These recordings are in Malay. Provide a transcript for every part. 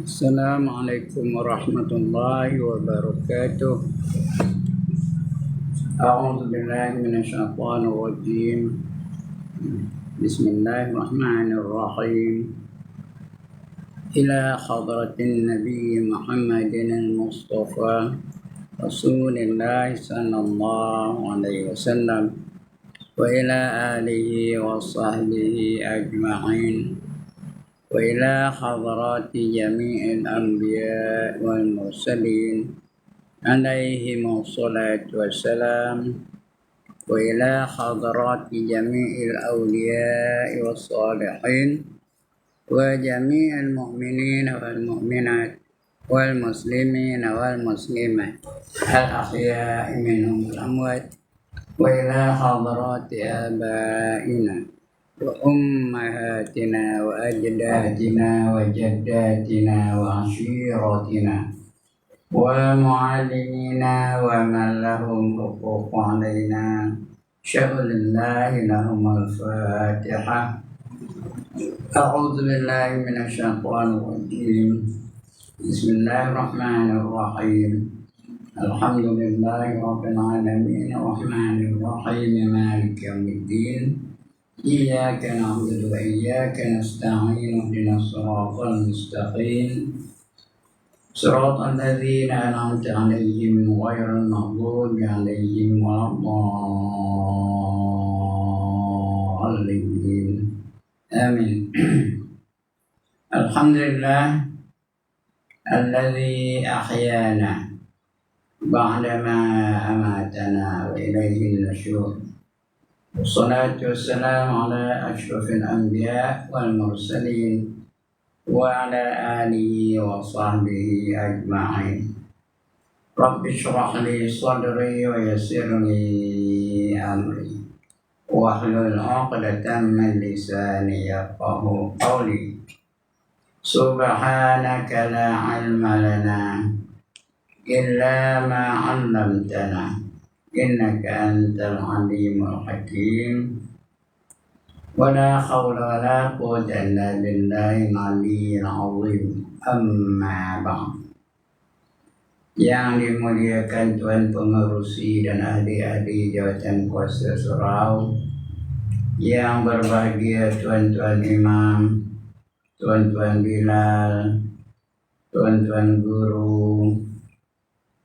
Assalamualaikum warahmatullahi wabarakatuh. A'udzu billahi minasyaitonir rajim. Bismillahirrahmanirrahim. Ila hadratin Nabi Muhammadin al-Mustafa Rasulillah sallallahu alaihi wasallam wa ila alihi wa sahbihi ajma'in. وإلى حضرات جميع الأنبياء والمرسلين عليهم الصلاة والسلام وإلى حضرات جميع الأولياء والصالحين وجميع المؤمنين والمؤمنات والمسلمين والمسلمات الأحياء منهم الأموات وإلى حضرات آبائنا وأمهاتنا وأجدادنا وجداتنا وعشيرتنا ومعلمينا ومن لهم حقوق علينا شغل الله لهم الفاتحة. أعوذ بالله من الشيطان الرجيم. بسم الله الرحمن الرحيم. الحمد لله رب العالمين الرحمن الرحيم مالك يوم الدين. إياك نعبد وإياك نستعين اهدنا الصراط المستقيم صراط الذين أنعمت عليهم غير المغضوب عليهم ولا الضالين آمين. الحمد لله الذي أحيانا بعدما أماتنا وإليه النشور. والصلاة والسلام على أشرف الأنبياء والمرسلين وعلى آله وصحبه أجمعين. رب اشرح لي صدري ويسر لي أمري واحلل عقدة من لساني يفقهوا قولي. سبحانك لا علم لنا إلا ما علمتنا إنك أنت العليم الحكيم. ولا حول ولا قوة إلا بالله العلي العظيم. Amma ba'd. Yang dimuliakan Tuan Pengerusi dan ahli-ahli Jawatan Kuasa Surau, yang berbahagia Tuan-tuan Imam, Tuan-tuan Bilal, Tuan-tuan Guru,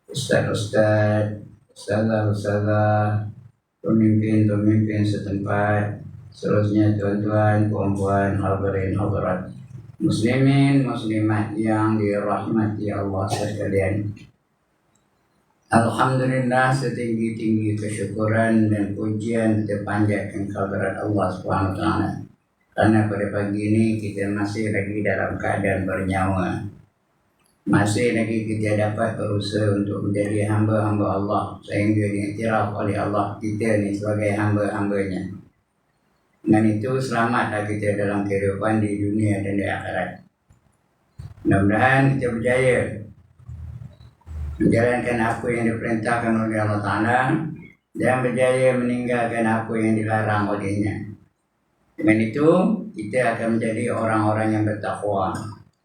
Ustaz-ustaz, Ustazah, pemimpin-pemimpin setempat, seterusnya tuan-tuan, puan-puan, hadirin hadirat, muslimin, muslimat yang dirahmati Allah sekalian. Alhamdulillah, setinggi-tinggi kesyukuran dan pujian terpanjatkan kehadirat Allah SWT. Karena pada pagi ini kita masih lagi dalam keadaan bernyawa. masih lagi kita dapat berusaha untuk menjadi hamba-hamba Allah sehingga diiktiraf oleh Allah kita ni sebagai hamba-hambanya. Dan itu selamatlah kita dalam kehidupan di dunia dan di akhirat. Mudah-mudahan kita berjaya menjalankan apa yang diperintahkan oleh Allah Ta'ala dan berjaya meninggalkan apa yang dilarang olehnya. Dengan itu kita akan menjadi orang-orang yang bertakwa.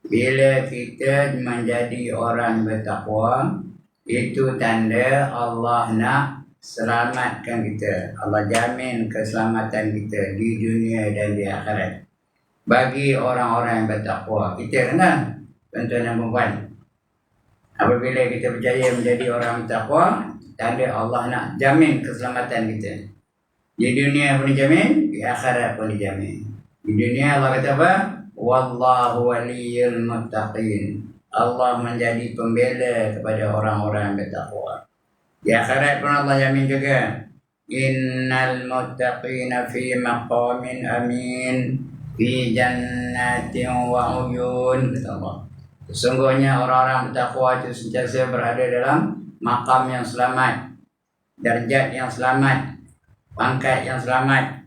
Bila kita menjadi orang bertakwa, itu tanda Allah nak selamatkan kita. Allah jamin keselamatan kita di dunia dan di akhirat. Bagi orang-orang yang bertakwa, kita kenal tuan-tuan dan puan. Apabila kita berjaya menjadi orang bertakwa, tanda Allah nak jamin keselamatan kita. Di dunia pun dijamin, di akhirat pun dijamin. Di dunia Allah kata apa? Wallahu waliyul muttaqin. Allah menjadi pembela kepada orang-orang yang bertakwa. Di akhirat pun Allah jamin juga. Innal muttaqina fi maqamin amin fi jannatin wa uyun, kata Allah. Sesungguhnya orang-orang bertakwa itu sentiasa berada dalam makam yang selamat, darjat yang selamat, pangkat yang selamat.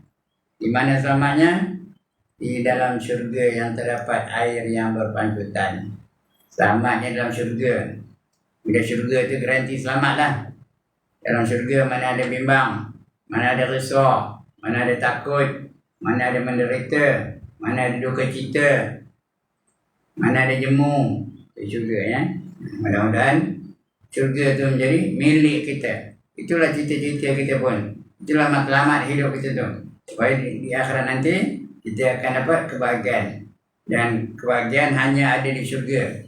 Di mana selamatnya? Di dalam syurga yang terdapat air yang berpancutan. Selamatnya dalam syurga. Bila syurga itu garanti selamatlah. Dalam syurga mana ada bimbang, mana ada risau, mana ada takut, mana ada menderita, mana ada duka cita, mana ada jemu. Itu syurga ya. Mudah-mudahan syurga itu menjadi milik kita. Itulah cita-cita kita pun. Itulah matlamat hidup kita tu. Supaya di akhirat nanti kita akan dapat kebahagiaan. Dan kebahagiaan hanya ada di syurga.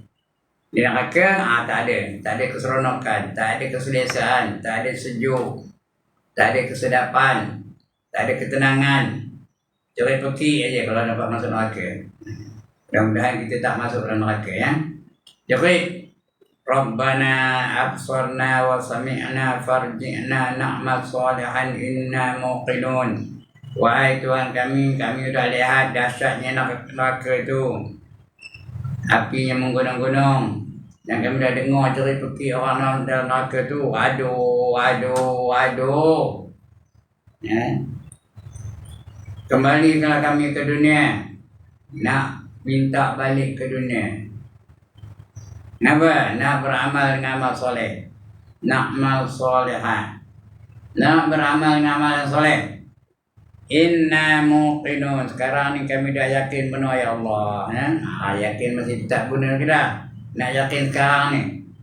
Di neraka, tak ada. Tak ada keseronokan, tak ada keselesaan, tak ada sejuk, tak ada kesedapan, tak ada ketenangan. Cerai peki aja kalau dapat masuk neraka. Mudah-mudahan kita tak masuk dalam neraka ya. Jadi, Rabbana absarna wa sami'na farji'na na'mal salihan inna muqinun. Wahai Tuhan kami sudah lihat dahsyatnya neraka itu. Apinya menggunung-gunung. Dan kami dah dengar cerai peki orang dalam neraka itu. Aduh. Ya. Kembalikanlah kami ke dunia. Nak minta balik ke dunia. Kenapa? Nak beramal dengan amal soleh. Na'mal solehan. Nak beramal dengan amal yang soleh. Inna muqinun. Sekarang ni kami dah yakin benar ya Allah. Yakin masih tak guna ke dah? Nak yakin sekarang ni.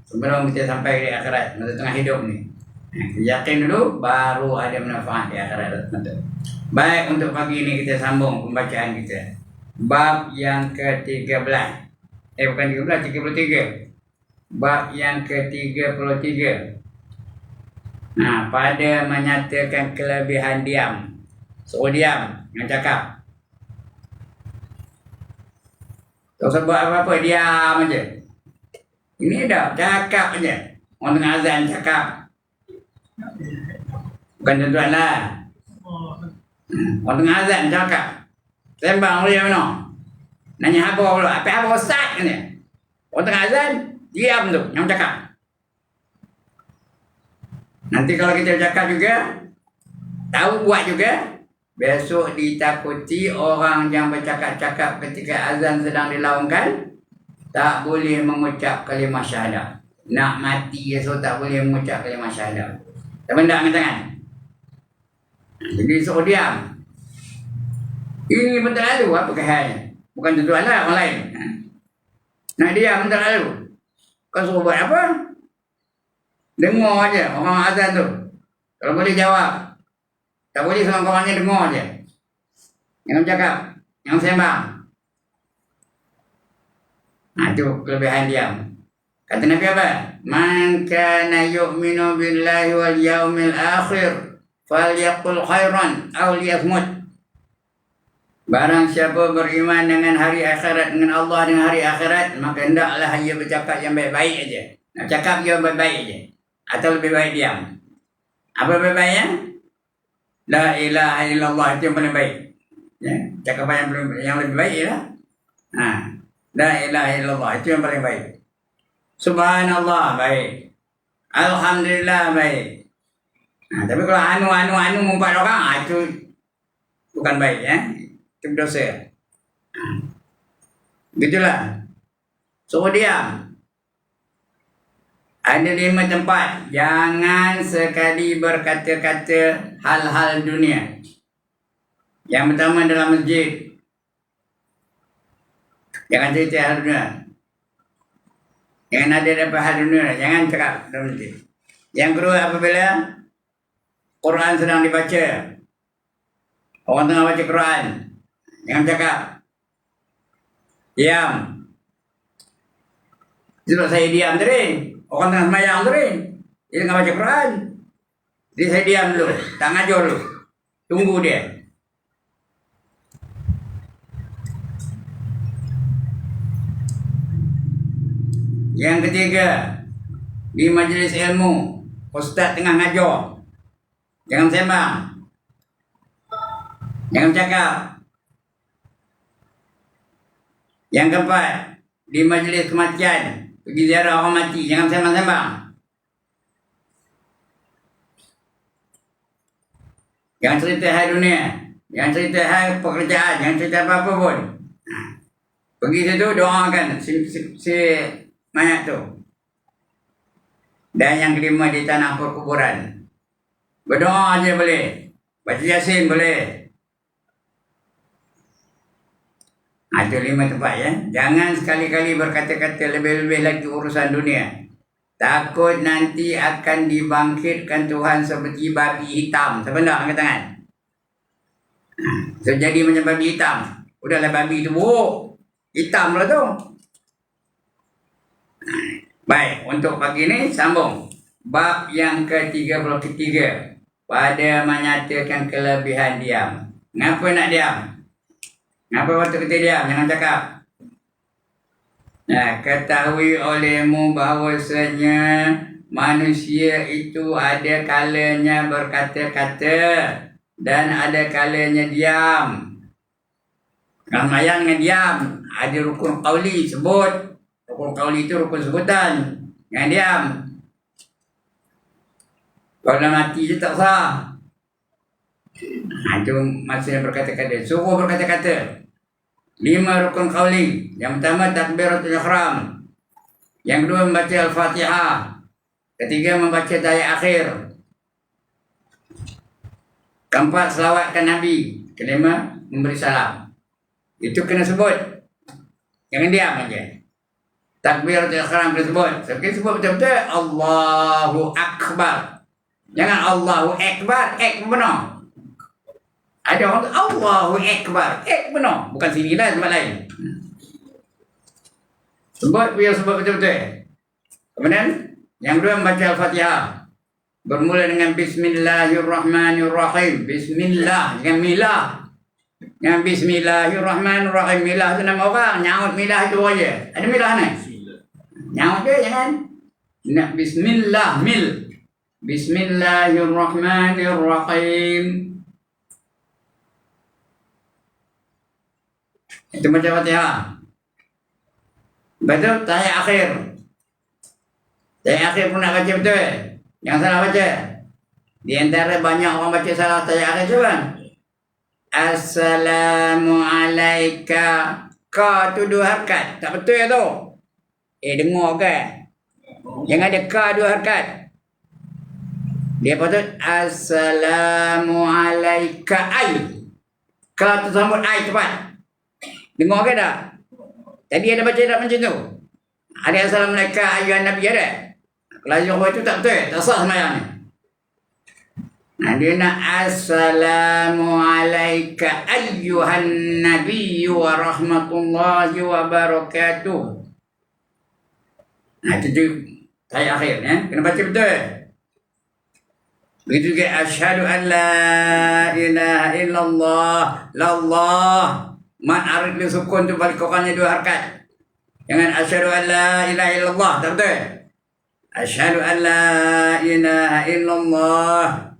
Sebelum kita sampai di akhirat. Masa tengah hidup ni. Yakin dulu, baru ada manfaat di akhirat. Baik, untuk pagi ni kita sambung pembacaan kita. Bab yang ke-13. Bukan 13, 33. Bab yang ke-33. Pada menyatakan kelebihan diam. Suruh diam, jangan cakap. Tak usah buat apa-apa, diam aja. Ini dah, cakap aja. Orang tengah azan cakap. Bukan tuan-tuan lah. Orang tengah azan cakap. Sembang dia mana? Nanya apa pula? Apa ustaz ni? Orang tengah azan, diam tu, jangan cakap. Nanti kalau kita cakap juga, tahu buat juga, besok ditakuti orang yang bercakap-cakap ketika azan sedang dilaungkan, tak boleh mengucap kalimah syahadah. Nak mati esok tak boleh mengucap kalimah syahadah. Tak benda angkat tangan. Jadi suruh diam. Ini bentar lalu, apa kehalnya? Bukan tuan lah, orang lain. Nak diam bentar lalu. Kau suruh buat apa? Dengar aja orang azan tu. Kalau boleh jawab. Tak boleh seorang-orangnya dengar je. Jangan cakap. Jangan sembang. Itu kelebihan diam. Kata Nabi apa? Man kana yu'minu billahi wal yaumil akhir falyaqul khairan aw liyasmut. Barang siapa beriman dengan hari akhirat, dengan Allah dengan hari akhirat, maka hendaklah ia bercakap yang baik-baik aja. Nak cakap yang baik-baik aja. Atau lebih baik diam. Apa lebih baiknya? La ilaha illallah, itu yang paling baik. Ya, cakapan yang lebih baik ialah La ilaha illallah, itu yang paling baik. Subhanallah baik. Alhamdulillah baik. Tapi kalau anu mumpat orang, itu bukan baik ya. Itu dosa. Begitulah. Suruh diam. Ada 5 tempat. Jangan sekali berkata-kata hal-hal dunia. Yang pertama dalam masjid. Jangan cerita hal dunia. Jangan ada dapat hal dunia. Jangan cakap dalam masjid. Yang kedua, apabila Quran sedang dibaca, orang tengah baca Quran, jangan cakap. Diam. Sebab saya diam tadi. Orang tengah sembahyang tadi. Dia tengah baca Quran. Jadi saya diam dulu. Tak ngajar dulu. Tunggu dia. Yang ketiga, di majlis ilmu, ustaz tengah ngajar. Jangan sembang. Jangan cakap. Yang keempat, di majlis kematian, pergi ziarah orang mati, jangan sembang-sembang. Jangan cerita hal dunia, jangan cerita hal pekerjaan, jangan cerita apa-apa pun. Pergi situ doakan si mayat tu. Dan yang kelima, di tanah perkuburan, berdoa aja boleh, baca Yasin boleh. Itu 5 tempat ya. Jangan sekali-kali berkata-kata lebih-lebih lagi urusan dunia. Takut nanti akan dibangkitkan Tuhan seperti babi hitam. Siapa nak angkat tangan? So, jadi macam babi hitam. Udahlah babi itu buruk. Hitam lah tu. Baik, untuk pagi ni sambung. Bab yang ke-33. Pada menyatakan kelebihan diam. Kenapa nak diam? Kenapa waktu kita diam? Jangan cakap. Ketahui olehmu bahawasanya manusia itu ada kalanya berkata-kata dan ada kalanya diam. Ramaian dengan diam. Ada rukun qauli sebut. Rukun qauli itu rukun sebutan. Jangan diam. Kalau dah mati je tak sah. Itu maksudnya berkata-kata. Suruh berkata-kata. 5 rukun qauli. Yang pertama takbiratul ihram. Yang kedua membaca Al-Fatihah. Ketiga membaca tahiyat akhir. Keempat selawatkan Nabi. Kelima memberi salam. Itu kena sebut. Jangan diam aja. Takbiratul ihram kena sebut. Sebab sebut betul-betul Allahu Akbar. Jangan Allahu Akbar. Benar. Ada orang tu Allahu Akbar. Benar. Bukan sini lah, tempat lain. Sebut biar sebut betul-betul. Kemudian yang kedua membaca Al-Fatihah. Bermula dengan Bismillahirrahmanirrahim. Bismillah. Jangan milah. Jangan Bismillahirrahmanirrahim. Milah tu nama orang. Nyaut milah itu aja. Ada milah ni? Nyaut dia jangan. Nak Bismillah. Mil. Bismillahirrahmanirrahim. Itu baca Fatihah. Betul, tahiyat akhir. Tahiyat akhir pun nak baca betul. Yang salah baca. Di antara banyak orang baca salah tahiyat akhir coba. Assalamualaikum. Ka tu 2 harakat. Tak betul ya tu. Dengar ke? Jangan ada ka 2 harakat. Dia patut Assalamualaikum. Ai. Ka tu sambut ai cepat. Dengar ke tak? Tadi ada baca tak macam tu? Ada Assalamualaikum ayuhan Nabi ada? Kalau Johor itu tak betul. Tak sah semayang ni. Dia nak Assalamualaikum ayuhan Nabi wa rahmatullahi wa barakatuh. Itu je tahiyat akhir. Kena baca betul. Begitu juga asyhadu an la ilaha illallah. Lallah. Man arid li sukun tu balik kokannya 2 harakat. Jangan asyhadu an la ilaha illallah. Tak betul. Asyhadu an la ilaha illallah.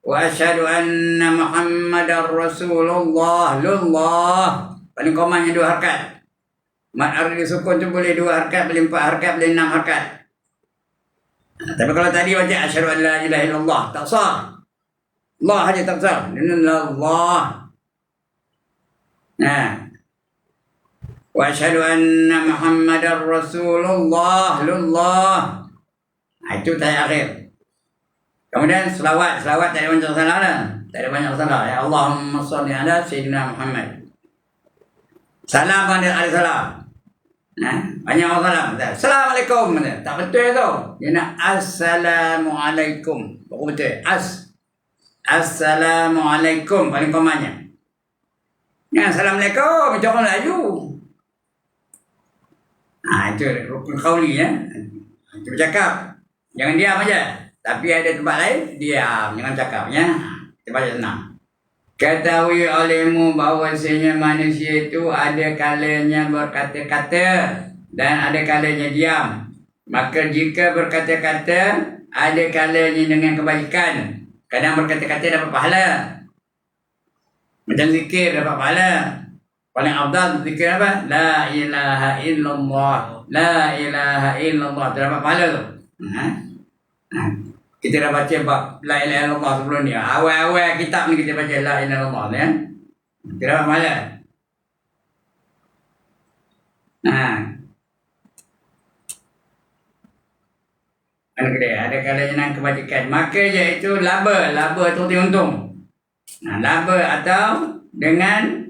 Wa asyhadu anna Muhammadar Rasulullah. Lullah. Balik kokannya 2 harakat. Mat ardi sukun tu boleh 2 harakat, boleh 4 harakat, boleh 6 harakat. Tapi kalau tadi baca asyhadu an la ilaha illallah tak sah. Allah aja tak sah. Inna Allah. Nah. Wa asyhadu anna Muhammadar Rasulullah. Lullah. Itu tahiyat akhir. Kemudian selawat tak ada banyak salah dah. Tak ada banyak salah. Ya Allahumma shalli ala sayyidina Muhammad. Salam ada salam. Banyak orang salam. Assalamualaikum. Tak betul tu. Dia nak assalamualaikum. Baru betul. Assalamualaikum. Paling komanya. Assalamualaikum. Macam orang Melayu. Itu rukun qauli ya. Itu bercakap. Jangan diam aja. Tapi ada tempat lain, diam. Jangan cakap ya. Kita baca senang. Ketahui olehmu bahawasanya manusia itu ada kalanya berkata-kata dan ada kalanya diam. Maka jika berkata-kata, ada kalanya dengan kebajikan. Kadang berkata-kata dapat pahala. Macam zikir dapat pahala. Paling afdal zikir apa? La ilaha illallah. La ilaha illallah. Itu dapat pahala tu. Kita dah baca bab la ilaha illallah sebelum ni. Awal-awal kitab ni kita baca la ilaha illallah ya. Kita dapat pahala. Ada kalanya dengan kebajikan. Maka iaitu laba. Laba tu untung. Laba atau dengan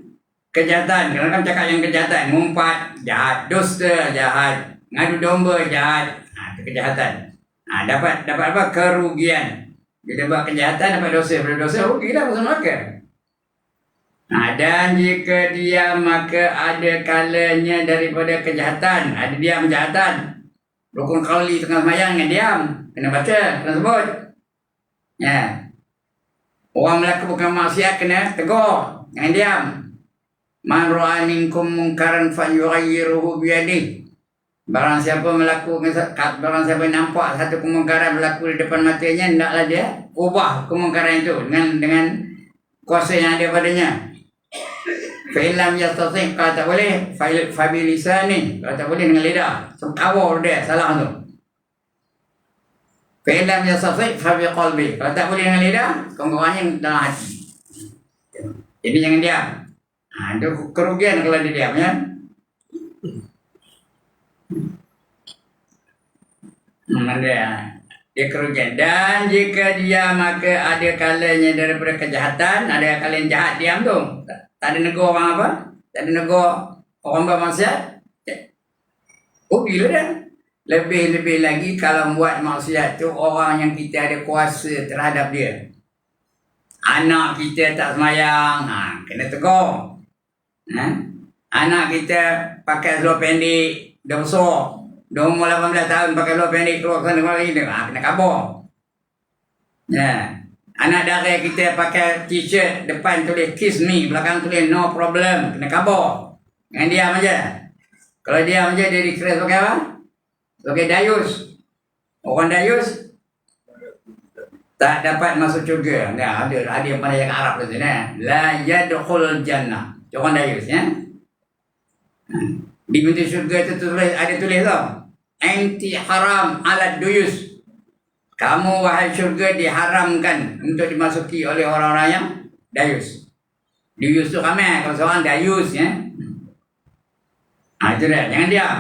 kejahatan. Kadang-kadang cakap yang kejahatan. Ngumpat, jahat. Dusta, jahat. Ngadu domba, jahat. Itu kejahatan. Dapat apa? Kerugian. Bila buat kejahatan dapat dosa. Bila dosa rugilah pasal maka. Dan jika diam maka ada kalanya daripada kejahatan. Ada diam kejahatan. Rukun qauli tengah semayang dengan diam. Kena baca, kena sebut. Ya. Orang melakukan bukan maksiat kena tegur. Jangan diam. Man ra'a minkum munkaran falyughayyirhu biyadihi. Barang siapa nampak satu kemungkaran berlaku di depan matanya, hendaklah dia ubah kemungkaran itu dengan kuasa yang ada padanya. Fa illam yastati' kalau tak boleh fa bi lisani, kalau tak boleh dengan lidah. Sengkawal dia salah tu. Fa illam yastati' fa bi qalbi, kalau tak boleh dengan lidah, kongkongannya dalam hati. Jadi jangan diam. Itu kerugian kalau dia diam ya. Dia kerugian. Dan jika dia maka ada kalanya daripada kejahatan, ada kalanya jahat diam tu. Tak ada negur orang apa? Tak ada negur orang bermaksiat. Bila dah. Lebih-lebih lagi kalau buat maksiat tu orang yang kita ada kuasa terhadap dia. Anak kita tak semayang, kena tegur. Anak kita pakai seluar pendek, dah besar. Dah umur 18 tahun pakai seluar pendek keluar sana keluar lagi, kena kabur. Ya. Anak dara kita pakai t-shirt depan tulis kiss me, belakang tulis no problem, kena kabur. Jangan diam aja. Kalau diam aja dia dikira sebagai apa? Sebagai dayus. Orang dayus tak dapat masuk syurga. Ada yang pandai yang Arab tu la yadkhul jannah. Orang dayus ya. Di pintu syurga tu ada tulis tau. Anti haram ala duyus. Kamu wahai syurga diharamkan untuk dimasuki oleh orang-orang yang dayus. Dayus tu ramai. Kalau seorang dayus ya. Itu dah. Jangan diam.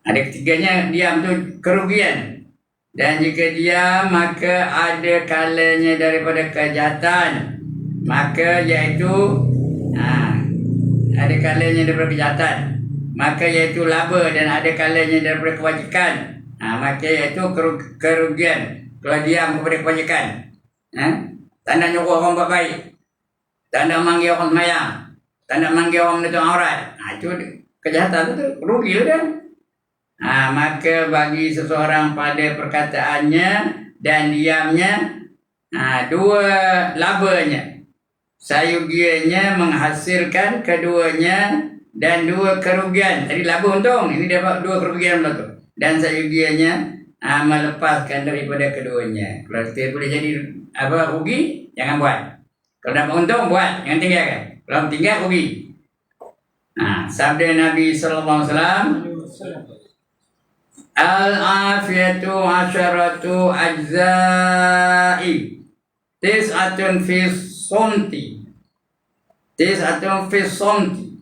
Ada ketiganya diam tu kerugian. Dan jika diam maka ada kalanya daripada kejahatan. Maka iaitu ada kalanya daripada kejahatan. Maka iaitu laba dan ada kalanya daripada kebajikan. Maka iaitu kerugian. Kalau diam kepada kebajikan. Tak nak nyuruh orang buat baik. Tak nak manggil orang semayang. Tak nak manggil orang menutup aurat. Itu kejahatan tu rugi kan. Maka bagi seseorang pada perkataannya dan diamnya, dua labanya. Sayugianya menghasilkan keduanya dan dua kerugian. Tadi laba untung, ini dapat dua kerugian pula tu. Dan sayugianya melepaskan daripada keduanya. Kalau kita boleh jadi rugi, jangan buat. Kalau dapat untung buat, jangan tinggalkan. Kalau tinggal rugi. Sabda Nabi sallallahu alaihi wasallam, al-afiyatu asyaratu ajza'i, tis'atun fi somti, tis'atun fi somti,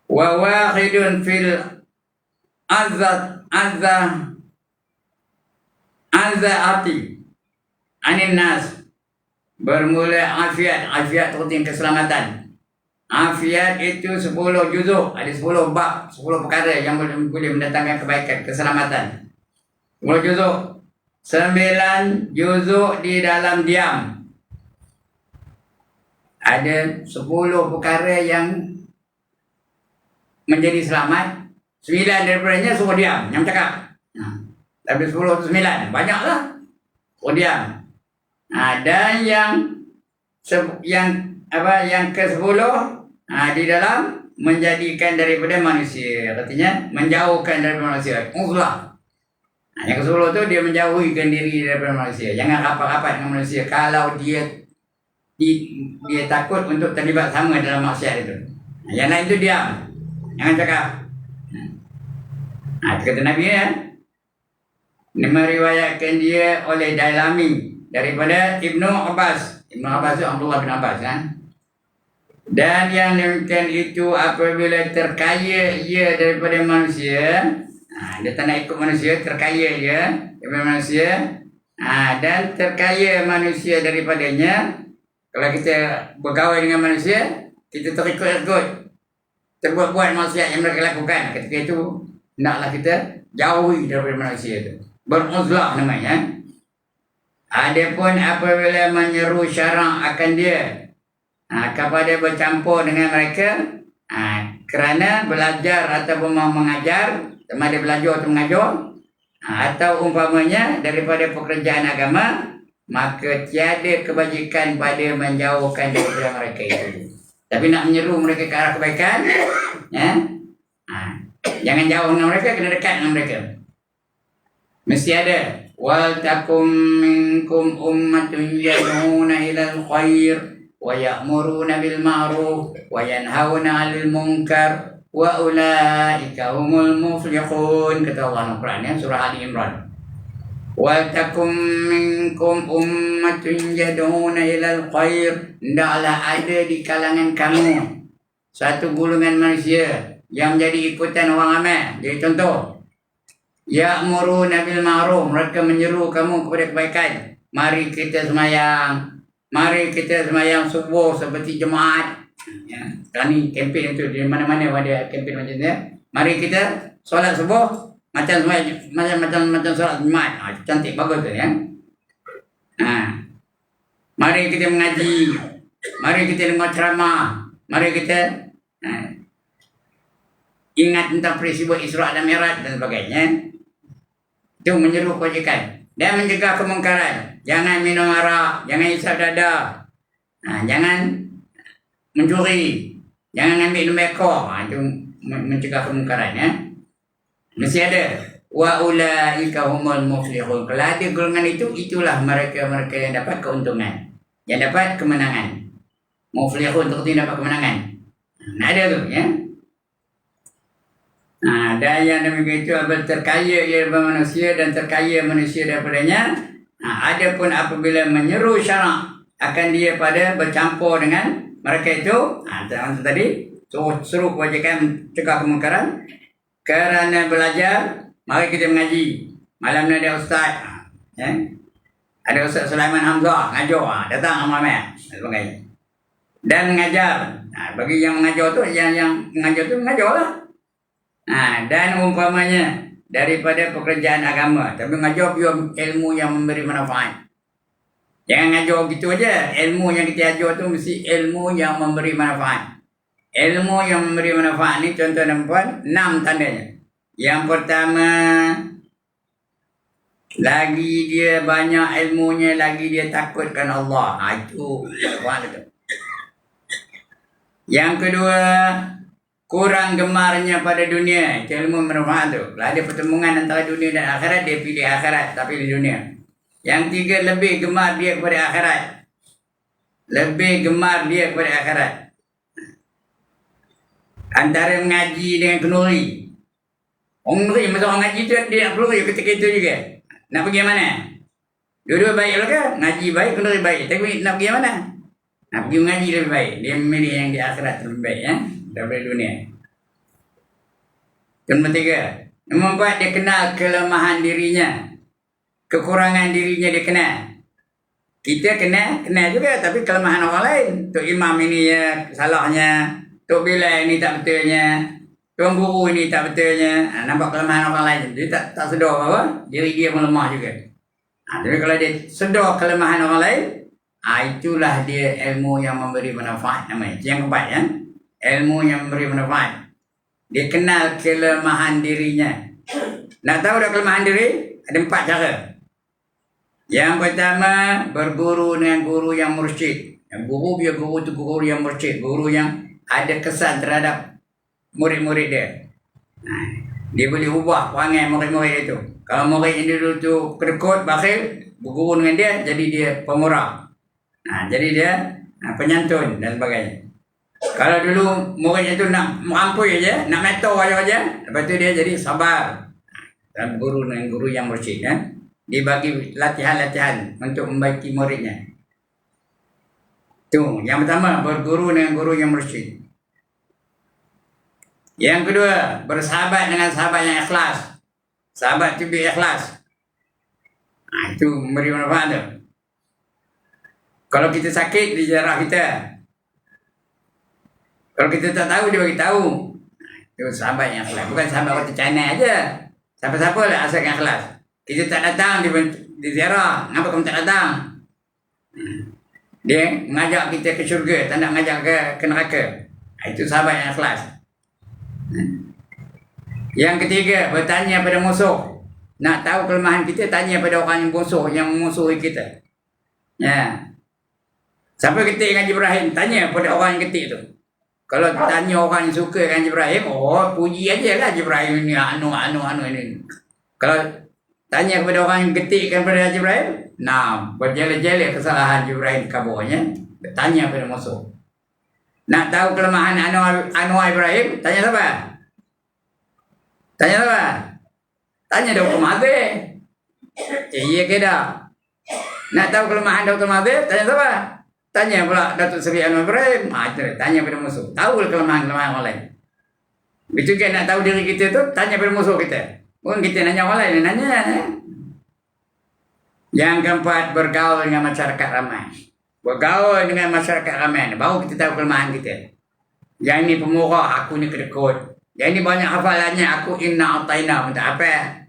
wa wahidun fil azzaati anin nas. Bermula afiat. Afiat itu artinya keselamatan. Afiat itu 10 juzuk, ada 10 bab, 10 perkara yang boleh mendatangkan kebaikan, keselamatan. 10 juzuk. 9 juzuk di dalam diam. Ada 10 perkara yang menjadi selamat. 9 daripadanya semua diam, yang cakap. Tapi 10 itu 9, banyaklah. Oh diam. Dan yang ke-10 di dalam menjadikan daripada manusia, artinya menjauhkan daripada manusia. Uzlah. Yang ke-10 tu dia menjauhkan diri daripada manusia. Jangan rapat-rapat dengan manusia kalau dia takut untuk terlibat sama dalam maksiat itu. Yang lain tu diam, jangan cakap. Kata Nabi ya, meriwayatkan dia oleh Dailami daripada Ibnu Abbas. Ibnu Abbas itu Abdullah bin Abbas kan. Dan yang demikian itu apabila terkaya ia daripada manusia, dia tak nak ikut manusia, terkaya dia daripada manusia, dan terkaya manusia daripadanya. Kalau kita bergaul dengan manusia, kita terikut-ikut, terbuat-buat maksiat yang mereka lakukan, ketika itu hendaklah kita jauhi daripada manusia itu. Beruzlah namanya. Adapun apabila menyeru syarak akan dia kepada bercampur dengan mereka kerana belajar ataupun mengajar, sama ada belajar atau mengajar, atau umpamanya daripada pekerjaan agama, maka tiada kebajikan pada menjauhkan daripada mereka itu. Tapi nak menyeru mereka ke arah kebaikan, jangan jauh dengan mereka, kena dekat dengan mereka. Mesti ada. Wal takum minkum ummatun yad'una ilal khair wa ya'muruna bil ma'ruf wa yanhauna 'anil munkar wa ulaika humul muflihun. Kata Allah dalam Quran ya, surah Ali Imran. Wal takum minkum ummatun yad'una ilal khair, hendaklah ada di kalangan kamu satu golongan manusia yang menjadi ikutan orang ramai. Jadi contoh, ya'muruna bil ma'ruf, mereka menyeru kamu kepada kebaikan. Mari kita semayang, mari kita semayang subuh seperti jemaat. Sekarang ni kempen itu di mana-mana ada kempen macam ni. Mari kita solat subuh macam solat jemaat. Cantik, bagus tu ya. Mari kita mengaji, mari kita dengar ceramah, mari kita ingat tentang peristiwa Isra dan Mi'raj dan sebagainya. Itu menyeru kebajikan dan mencegah kemungkaran. Jangan minum arak, jangan isap dada, jangan mencuri, jangan ambil lembekor. Itu mencegah kemungkaran ya. Mesti ada. Wa ulaika humul muflihun. Kalau ada golongan itu, itulah mereka-mereka yang dapat keuntungan, yang dapat kemenangan. Muflihun itu dapat kemenangan. Ada tu ya. Dan yang demikian itu terkaya ia daripada manusia dan terkaya manusia daripadanya. Adapun apabila menyeru syarak akan dia pada bercampur dengan mereka itu, tadi suruh kebajikan, cegah kemungkaran. Kerana belajar, mari kita mengaji. Malam ni ada ustaz, ada Ustaz Sulaiman Hamzah ngajar, datang ramai-ramai sebagainya. Dan mengajar. Bagi yang mengajar tu, yang mengajar tu mengajarlah. Dan umpamanya daripada pekerjaan agama, tapi mengajar pure ilmu yang memberi manfaat. Jangan ngajar gitu aja. Ilmu yang kita ajar tu mesti ilmu yang memberi manfaat. Ilmu yang memberi manfaat ni contoh dan puan 6 tandanya. Yang pertama, lagi dia banyak ilmunya, lagi dia takutkan Allah. Itu puan itu. Yang kedua, kurang gemarnya pada dunia. Itu ilmu manfaat tu. Kalau ada pertemuan antara dunia dan akhirat, dia pilih akhirat tapi di dunia. Yang tiga, lebih gemar dia kepada akhirat. Lebih gemar dia kepada akhirat. Antara mengaji dengan kenduri. Orang kenduri, masa orang ngaji tu dia nak kenduri ketika itu juga. Nak pergi mana? Dua-dua baik lah kan? Ngaji baik, kenduri baik. Tapi nak pergi mana? Nak pergi mengaji lebih baik. Dia memilih yang di akhirat lebih baik ya, daripada dunia. Nombor 3. Nombor 4, dia kenal kelemahan dirinya. Kekurangan dirinya dia kenal. Kita kenal juga, tapi kelemahan orang lain. Tok Imam ini ya salahnya. Tok Bilal ini tak betulnya. Tuan Guru ini tak betulnya. Nampak kelemahan orang lain. Dia tak sedar bahawa diri dia pun lemah juga. Tapi kalau dia sedar kelemahan orang lain, itulah dia ilmu yang memberi manfaat namanya. Yang keempat ya. Ilmu yang memberi manfaat. Dia kenal kelemahan dirinya. Nak tahu dah kelemahan diri? Ada 4 cara. Yang pertama, berguru dengan guru yang mursyid. Guru biar guru tu guru yang mursyid. Guru yang ada kesan terhadap murid-murid dia. Dia boleh ubah perangai murid-murid itu. Kalau murid yang dulu tu kedekut, bakhil, berguru dengan dia, jadi dia pemurah. Jadi dia penyantun dan sebagainya. Kalau dulu murid itu nak merampui aja, nak meto aja, lepas tu dia jadi sabar. Dan guru dengan guru yang mursyid ya. Dia bagi latihan-latihan untuk membaiki muridnya. Tu, yang pertama berguru dengan guru yang mursyid. Yang kedua, bersahabat dengan sahabat yang ikhlas. Sahabat tu biar ikhlas. Itu memberi manfaat tu. Kalau kita sakit, dia jarah kita. Kalau kita tak tahu, dia bagi tahu. Itu sahabat yang ikhlas. Bukan sahabat waktu China aja. Siapa-siapa lah asal yang ikhlas. Kita tak datang di ziarah. Kenapa kamu tak datang? Dia mengajak kita ke syurga, tak nak mengajak ke neraka. Itu sahabat yang ikhlas. Yang ketiga, bertanya pada musuh. Nak tahu kelemahan kita, tanya pada orang yang musuh, yang memusuhi kita. Ya. Siapa ketik Haji Ibrahim? Tanya pada orang yang ketik tu. Kalau tanya orang yang suka dengan Haji Ibrahim, puji aja lah Haji Ibrahim ini, anu ini. Kalau tanya kepada orang yang ketikkan pada Haji Ibrahim, berjela-jela kesalahan Haji Ibrahim kaburnya. Tanya pada musuh. Nak tahu kelemahan Anwar Ibrahim, tanya siapa? Tanya siapa? Tanya Dr. Mahathir. Iya ke dah? Nak tahu kelemahan Dr. Mahathir, tanya siapa? Tanya pula Datuk Seri Anwar Ibrahim. Tanya pada musuh. Tahu kelemahan-kelemahan orang lain. Itu kan nak tahu diri kita tu, tanya pada musuh kita. Bukan kita nanya orang lain, nanya. Yang keempat, bergaul dengan masyarakat ramai. Bergaul dengan masyarakat ramai, baru kita tahu kelemahan kita. Yang ini pemurah, aku ni kedekut. Yang ini banyak hafalannya, aku inna ataina pun tak apa.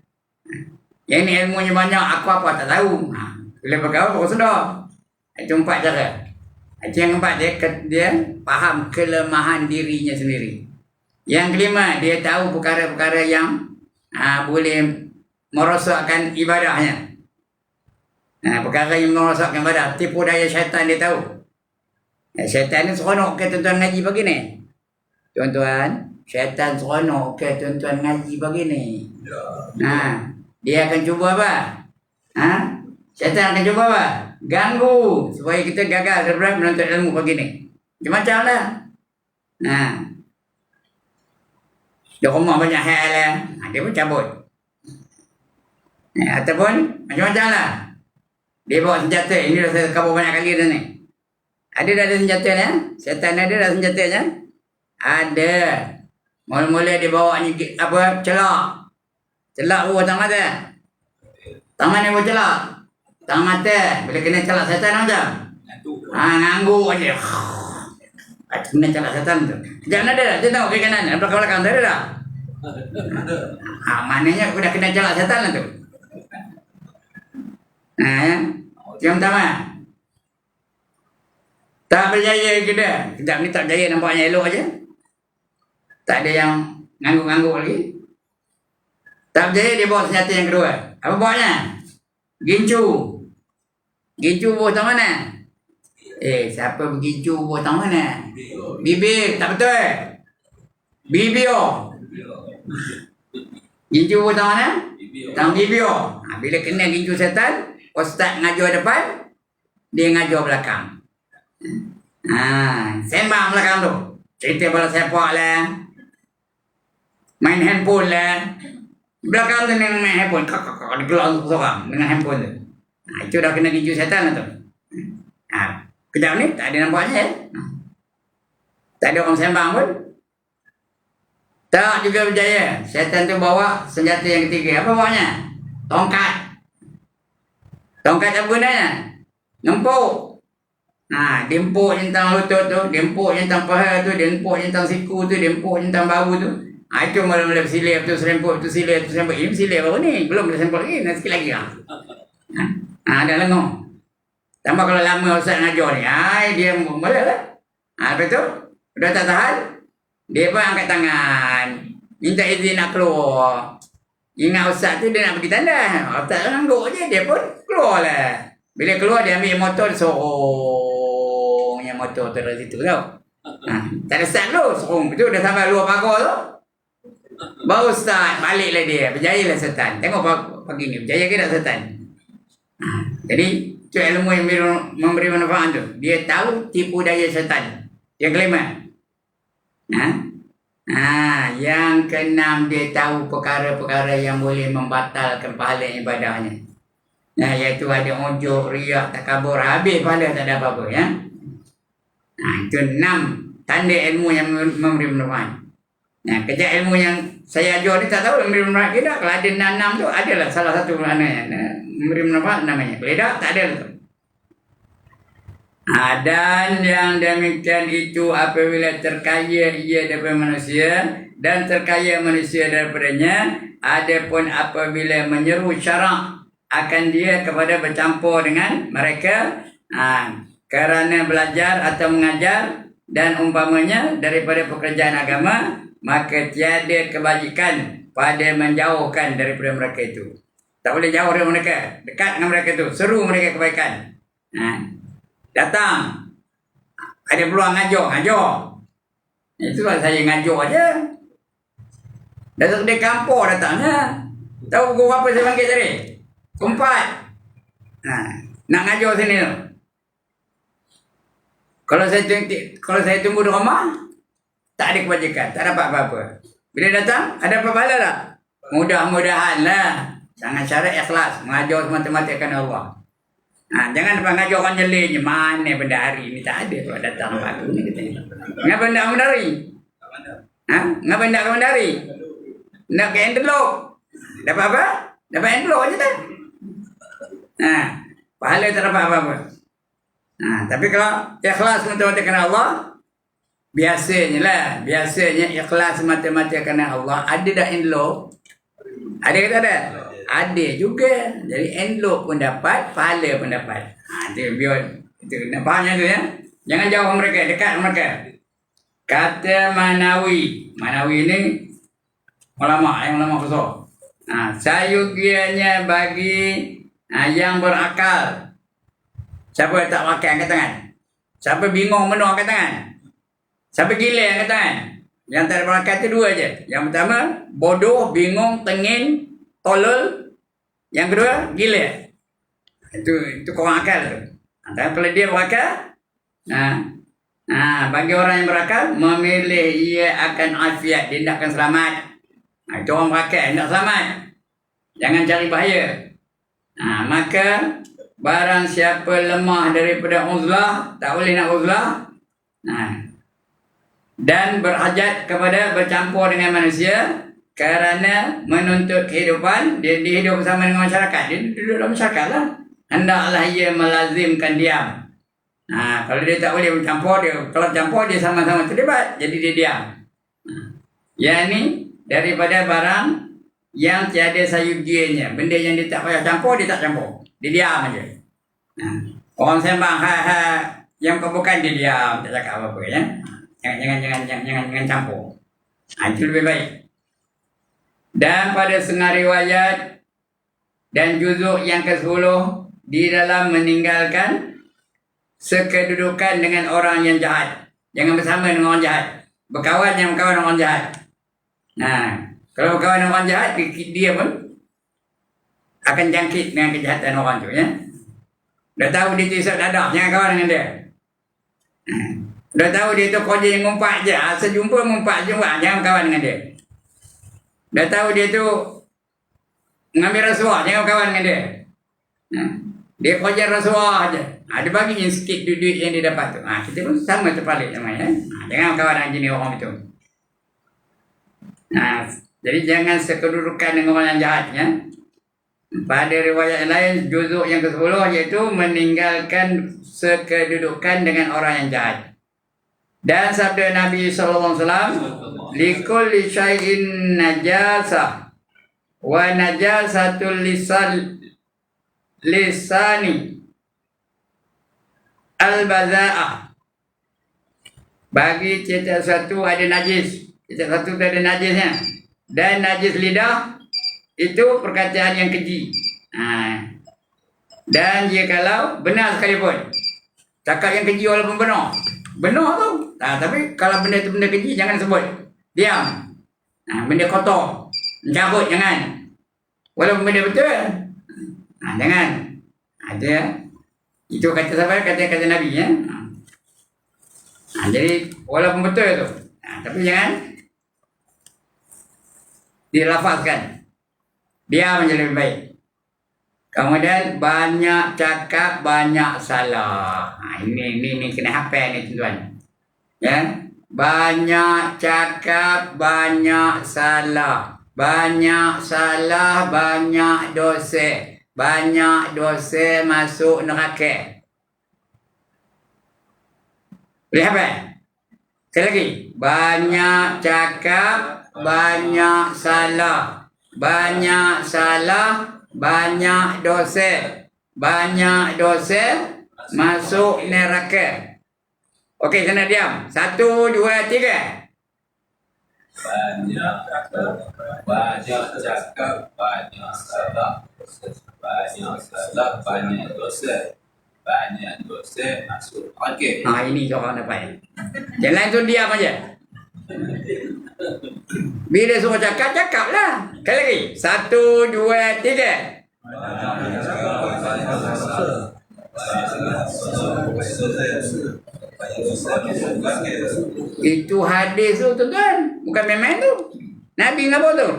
Yang ini ilmunya banyak, aku apa tak tahu. Bila bergaul, baru sedar. Itu 4 cara. Itu yang keempat, dia faham kelemahan dirinya sendiri. Yang kelima, dia tahu perkara-perkara yang boleh merosakkan ibadahnya. Perkara yang merosakkan ibadah, tipu daya syaitan dia tahu. Syaitan ni seronok ke tuan-tuan ngaji begini. Tuan-tuan, syaitan seronok ke tuan-tuan ngaji begini. Dia akan cuba apa? Syaitan akan cuba apa? Ganggu supaya kita gagal daripada menuntut ilmu begini. Macam lah. Di rumah banyak hal lah. Dia pun cabut. Ataupun macam-macam lah. Dia bawa senjata. Ini dah saya kabur banyak kali dah ni. Ada dah ada senjatanya? Syaitan ada dah senjatanya? Ada. Mula-mula dia bawa ni celak. Celak buah tang mata. Tangan dia buah celak. Tang mata. Bila kena celak syaitan macam? Ngangguk aja. Kena celak syaitan tu. Jangan ada dah. Dia tengok ke kanan. Belakang-belakang tak ada dah. Maknanya aku dah kena celak syaitan lah tu. Yang pertama, tak berjaya kita. Kejap ni tak berjaya, nampaknya elok aja. Tak ada yang ngangguk-ngangguk lagi. Tak berjaya, dia bawa senjata yang kedua. Apa bawanya? Gincu. Gincu bawa tang mana? Siapa bergincu bawa tang mana? Bibir, tak betul. Bibir. Gincu bawa tang mana? Tang bibir. Bila kena gincu setan, ustaz ngajar depan, dia ngajar belakang. Sembang belakang tu. Cerita bola sepak lah. Main handphone lah. Belakang tu dengan main handphone. Dia keluar seorang dengan handphone tu. Itu dah kena giju setan lah tu. Kejap ni tak ada nampaknya ya. Tak ada orang sembang pun. Tak juga berjaya. Setan tu bawa senjata yang ketiga. Apa bawanya? Tongkat. Tongkat apa gunanya? Ngempuk. Dia empuk tentang lutut tu, dia empuk tentang paha tu, dia empuk tentang siku tu, dia empuk tentang bahu tu. Itu mula-mula bersilap tu, serempuk tu, silap tu, serempuk. Ini bersilap baru ni. Belum boleh serempuk lagi. Nanti sikit lagi lah. Dah lengur. Tambah kalau lama Ustaz ngajar ni. Dia mula lah. Lepas tu, dah tak tahan. Dia pun angkat tangan. Minta izin nak keluar. Ingat Ustaz tu dia nak pergi tanda. Ustaz ngangguk je. Dia pun keluar lah. Bila keluar dia ambil motor. Sorong yang motor tu dari situ tau. Tak ada start dulu. Sorong. Itu dah sampai luar pagar tu. Baru start. Baliklah dia. Berjaya lah setan. Tengok pagi ni. Berjaya ke tak setan? Jadi itu ilmu yang memberi manfaat tu. Dia tahu tipu daya setan. Yang kelima. Yang keenam dia tahu perkara-perkara yang boleh membatalkan pahala ibadahnya. Iaitu ada ujub, riak, takabur, habis pahala tak ada apa-apa ya. Itu 6 tanda ilmu yang memberi manfaat. Kejap ilmu yang saya ajar ni tak tahu memberi manfaat ke tak. Kalau ada 6 tu adalah salah satu maknanya. Memberi manfaat namanya. Kalau tak ada tu. Dan yang demikian itu apabila terkaya ia daripada manusia dan terkaya manusia daripadanya, adapun apabila menyeru syarak akan dia kepada bercampur dengan mereka kerana belajar atau mengajar dan umpamanya daripada pekerjaan agama, maka tiada kebajikan pada menjauhkan daripada mereka itu. Tak boleh jauh dari mereka, dekat dengan mereka itu, seru mereka kebaikan. Datang, ada peluang ngajar. Itulah saya ngajar aja. Datang dari kampung datangnya. Tahu guru apa saya panggil tadi? Keempat. Nak ngajar sini tu. Kalau saya tunggu di rumah, tak ada kebajikan, tak dapat apa-apa. Bila datang, ada apa pahala tak? Mudah-mudahan lah. Sangat syarat ikhlas, mengajar semata-mata kerana Allah. Jangan mengajar orang jelenya. Mana benda hari ni tak ada kalau datang pagi ni katanya. Ngapa nak mendari? Ngapa nak mendari? Nak ke envelope. Dapat apa? Dapat envelope aja dah. Pahala tak dapat apa-apa. Tapi kalau ikhlas semata-mata kerana Allah, biasanya ikhlas semata-mata kerana Allah, ada dah envelope? Ada ke tak ada? Ada juga. Jadi envelope pun dapat, pahala pun dapat. Itu nak fahamnya tu ya. Jangan jauh mereka, dekat mereka. Kata Manawi. Manawi ni ulama besar. Sayugianya bagi yang berakal. Siapa tak pakai angkat tangan? Siapa bingung menua angkat tangan? Siapa gila angkat tangan? Yang tak ada berakal tu 2 je. Yang pertama, bodoh, bingung, tengin, tolol. Yang kedua, gila. Itu kurang akal tu. Dan kalau dia berakal, bagi orang yang berakal, memilih ia akan afiat, dia nak akan selamat. Itu orang berakal, nak selamat. Jangan cari bahaya. Maka barang siapa lemah daripada uzlah, tak boleh nak uzlah, dan berhajat kepada bercampur dengan manusia kerana menuntut kehidupan, dia hidup bersama dengan masyarakat, dia duduk dalam masyarakat lah, hendaklah ia melazimkan diam. Kalau dia tak boleh bercampur, kalau campur dia sama-sama terlibat, jadi dia diam. Yang ni daripada barang yang tiada sayugianya, benda yang dia tak payah campur, dia tak campur, dia diam aja. Orang sembang yang bukan, dia diam, tak cakap apa-apa ya. Jangan campur. Itu lebih baik. Dan pada setengah riwayat dan juzuk yang ke-10 di dalam meninggalkan sekedudukan dengan orang yang jahat. Jangan bersama dengan orang jahat. Berkawan dengan orang jahat. Kalau berkawan dengan orang jahat, dia pun akan jangkit dengan kejahatan orang tu ya. Dah tahu dia tu isap dadah, jangan kawan dengan dia. Dah tahu dia tu kerja yang ngumpat je, asal jumpa ngumpat je, jangan kawan dengan dia. Dah tahu dia tu mengambil rasuah, jangan kawan dengan dia. Dia kejar rasuah aja. Dia bagi yang sikit duit yang dia dapat tu. Kita pun sama terbalik sama ya. Jangan kawan dengan jenis orang itu. Jadi jangan sekedudukan dengan orang yang jahat ya. Pada riwayat yang lain juzuk yang ke-10 iaitu meninggalkan sekedudukan dengan orang yang jahat. Dan sabda Nabi sallallahu alaihi wasallam, likulli syai'in najasah wa najasatul lisani al-baza'ah. Bagi setiap satu ada najis, setiap satu ada najisnya. Dan najis lidah itu perkataan yang keji. Dan jikalau benar sekalipun, cakap yang keji walaupun benar tu. Tapi kalau benda itu benda keji, jangan sebut. Diam. Benda kotor, cabut, jangan. Walaupun benda betul, jangan. Ada. Itu kata siapa? Kata Nabi ya. Jadi walaupun betul tu, tapi jangan dilafazkan. Dia menjadi lebih baik. Kemudian banyak cakap, banyak salah. Ini kena hafal ni tuan. Ya. Banyak cakap, banyak salah. Banyak salah, banyak dosa. Banyak dosa masuk neraka. Boleh hafal? Sekali lagi. Banyak cakap, banyak salah. Banyak salah, banyak dosa. Banyak dosa masuk neraka. Okey, kena diam. 1, 2, 3. Banyak cakap, banyak salah. Banyak salah, banyak dosa. Banyak dosa masuk neraka. Ini orang dapat. Jalan tu diam aja. Bila suruh cakap, cakaplah. Sekali lagi. 1, 2, 3. Itu hadis tu tuan. Bukan main-main tu. Nabi ngapa tu?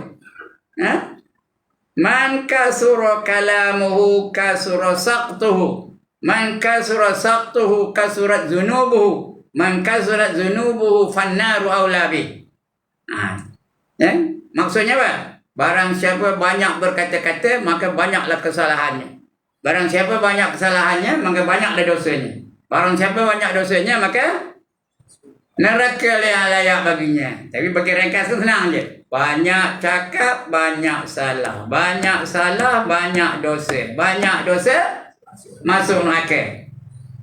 Man kasura kalamuhu kasura saqtuhu. Man kasura saqtuhu kasurat zunubuhu. Man kasurat zunubuhu fannaru aula bih. Maksudnya apa? Barang siapa banyak berkata-kata, maka banyaklah kesalahannya. Barang siapa banyak kesalahannya, maka banyaklah dosanya. Barang siapa banyak dosanya, maka neraka yang layak baginya. Tapi bagi ringkas tu senang je. Banyak cakap, banyak salah. Banyak salah, banyak dosa. Banyak dosa, masuk neraka.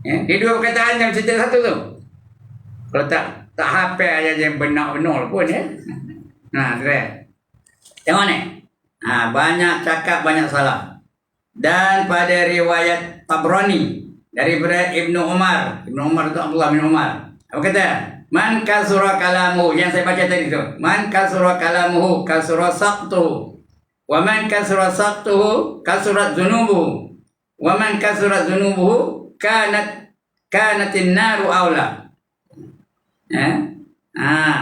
Di dua perkataan yang cerita satu tu. Kalau tak hafal aja yang benar-benar pun ya. Tengok ni. Banyak cakap, banyak salah. Dan pada riwayat Tabrani daripada Ibnu Umar itu Abdullah bin Umar. Apa kata? Man kasura kalamu, yang saya baca tadi tu. Man kasura kalamuhu kasura saqtuhu. Wa man kasura saqtuhu kasurat zunubuhu. Wa man kasura zunubuhu kanatin naru aula.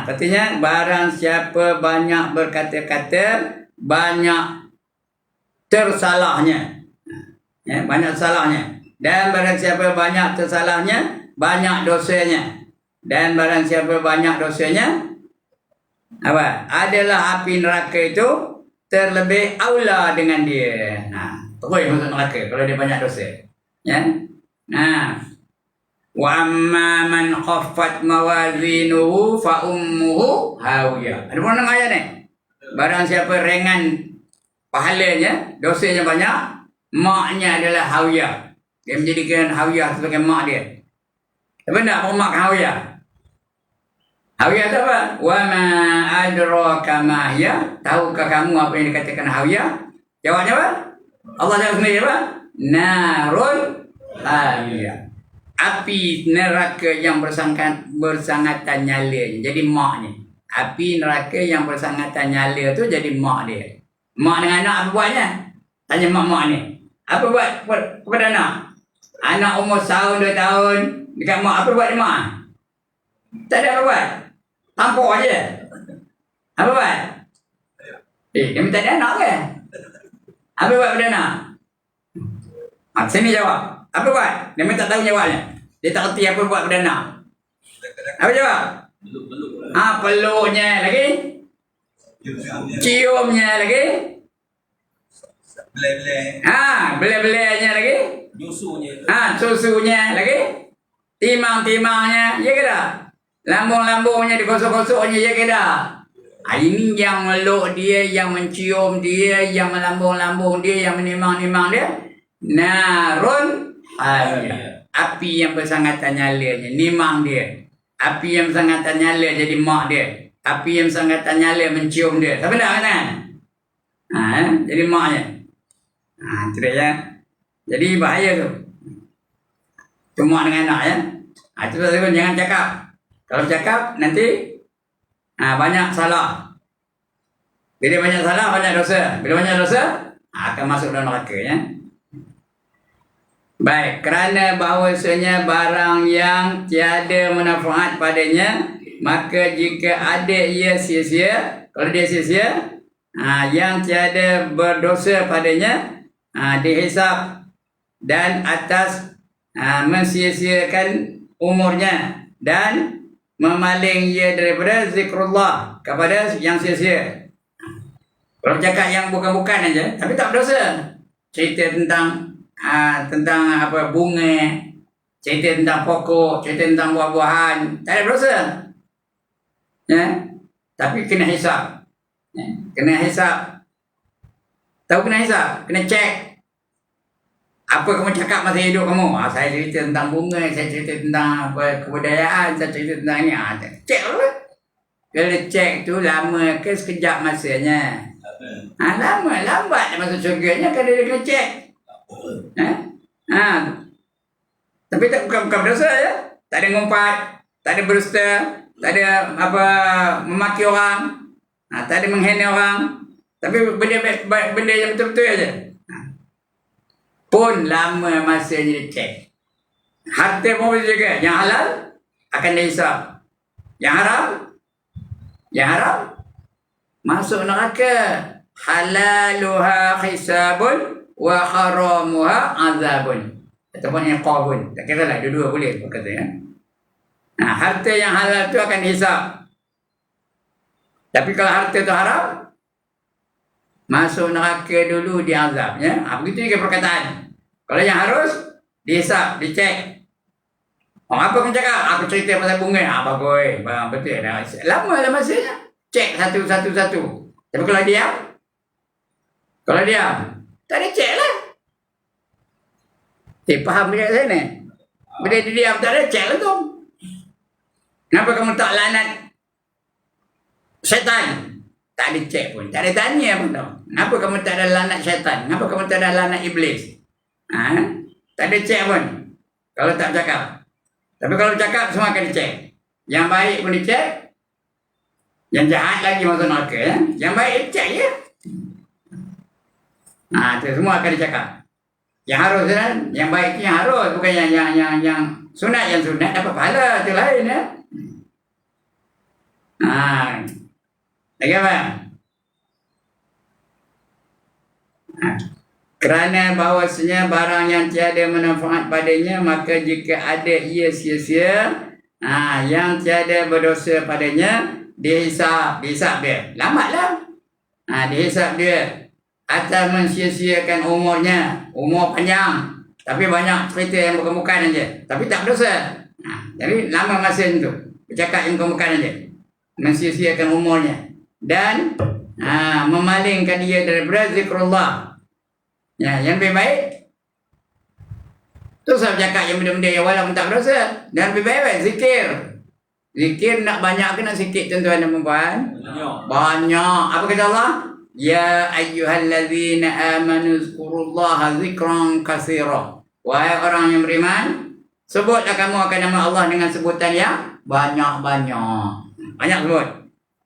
Katanya barang siapa banyak berkata-kata, banyak tersalahnya. Banyak salahnya. Dan barang siapa banyak tersalahnya, banyak dosanya. Dan barang siapa banyak dosanya, apa? Adalah api neraka itu terlebih aula dengan dia. Terus masuk neraka kalau dia banyak dosa. Ya. Wa amma man khaffat mawazinuhu fa ummuhu hawiyah. Ada mana ayat ni? Barang siapa ringan pahalanya, dosanya banyak, maknya adalah hawiyah. Dia menjadikan hawiyah sebagai mak dia. Apa nak mak hawiyah? Hawiyah tu apa? Wa ma adraka ma hiya? Tahukah kamu apa yang dikatakan hawiyah? Jawabnya apa? Allah jawab sendiri apa? Narun hawiyah. Api neraka yang bersangatan nyala. Jadi mak ni. Api neraka yang bersangatan nyala tu jadi mak dia. Mak dengan anak apa buatnya? Tanya mak-mak ni. Apa buat kepada anak? Anak umur setahun, 2 tahun. Dekat mak, apa buat dia mak? Tak ada apa buat. Tampuk aja. Apa buat? Dia minta dia anak ke? Apa buat berdana? Sini jawab. Apa buat? Dia minta tahu jawabnya. Dia tak kerti apa buat berdana. Apa jawab? Belum. Peluknya lagi. Ciumnya lagi. Belai-belainya lagi. Susunya lagi. Timang-timangnya, ya ke tak? Lambung-lambungnya digosok-gosoknya, ya ke tak? Ini yang meluk dia, yang mencium dia, yang melambung-lambung dia, yang menimang-nimang dia. Narun hamiyah. Api yang bersangatan nyalanya, nimang dia. Api yang bersangatan nyala jadi mak dia. Api yang bersangatan nyala mencium dia. Siapa tak kan? Jadi maknya. Itu ya. Jadi bahaya tu. Cuma dengan anak ya. Itu sebab jangan cakap. Kalau cakap nanti banyak salah. Bila banyak salah, banyak dosa. Bila banyak dosa, akan masuk dalam neraka ya. Baik, kerana bahawasanya barang yang tiada manfaat padanya, maka jika ada ia sia-sia, kalau dia sia-sia, yang tiada berdosa padanya, dihisap dan atas mensia-siakan umurnya dan memaling ia daripada zikrullah kepada yang sia-sia. Kalau cakap yang bukan-bukan aja, tapi tak berdosa. Cerita tentang apa bunga, cerita tentang pokok, cerita tentang buah-buahan, tak ada berdosa. Ya, tapi kena hisap. Ya, kena hisap. Tahu kena hisap, kena cek. Apa kamu cakap masa hidup kamu? Saya cerita tentang bunga, saya cerita tentang apa kebudayaan, saya cerita tentang ini. Cek lah. Kalau cek tu lama ke sekejap masanya? Lama, lambat masuk syurganya kalau dia kena cek. Tapi tak bukan berdosa ya. Tak ada ngumpat, tak ada berdusta, tak ada apa memaki orang, tak ada menghina orang. Tapi benda yang betul-betul aja. Pun lama masanya dicek. Harta pun boleh juga. Yang halal akan dihisap. Yang haram masuk neraka. Halaluha hisabun wa haramuha azabun. Ataupun iqabun. Tak kira lah, dua-dua boleh berkata ya. Harta yang halal tu akan dihisap. Tapi kalau harta tu haram, masuk neraka dulu diazab ya. Begitu juga perkataan. Kalau yang harus dihisap, dicek. Apa kamu cakap? Aku cerita pasal bunga. Apa boy? Betul dah. Lama lah masanya. Cek satu-satu. Tapi kalau diam, tak ada cek lah. Faham dekat saya ni? Bila dia diam tak ada cek lah tu. Kenapa kamu tak lanat syaitan? Tak ada cek pun. Tak ada tanya pun tau. Kenapa kamu tak ada lanat syaitan? Kenapa kamu tak ada lanat iblis? Tak ada cek pun. Kalau tak cakap. Tapi kalau cakap semua akan dicek. Yang baik pun dicek. Yang jahat lagi masuk neraka ya. Yang baik dicek je. Itu semua akan dicakap. Yang harus kan? Yang baik itu yang harus. Bukan yang sunat. Yang sunat dapat pahala. Itu lain ya. Lagi apa? Kerana bahawasanya barang yang tiada manfaat padanya, maka jika ada ia sia-sia, yang tiada berdosa padanya, dihisap dia. Lambatlah. Dihisap dia. Atau mensia-siakan umurnya. Umur panjang. Tapi banyak cerita yang bukan-bukan aja. Tapi tak berdosa. Jadi lama masa itu. Bercakap yang bukan-bukan aja. Mensia-siakan umurnya. Dan memalingkan dia daripada zikrullah. Ya, yang lebih baik. Tu saya bercakap yang benda-benda yang walaupun tak berdosa. Dan lebih baik zikir. Zikir nak banyak ke nak sikit tuan-tuan dan puan? Banyak. Apa kata Allah? Ya ayyuhallazina amanu zkurullaha zikran katsira. Wahai orang yang beriman, sebutlah kamu akan nama Allah dengan sebutan yang banyak-banyak. Banyak sebut.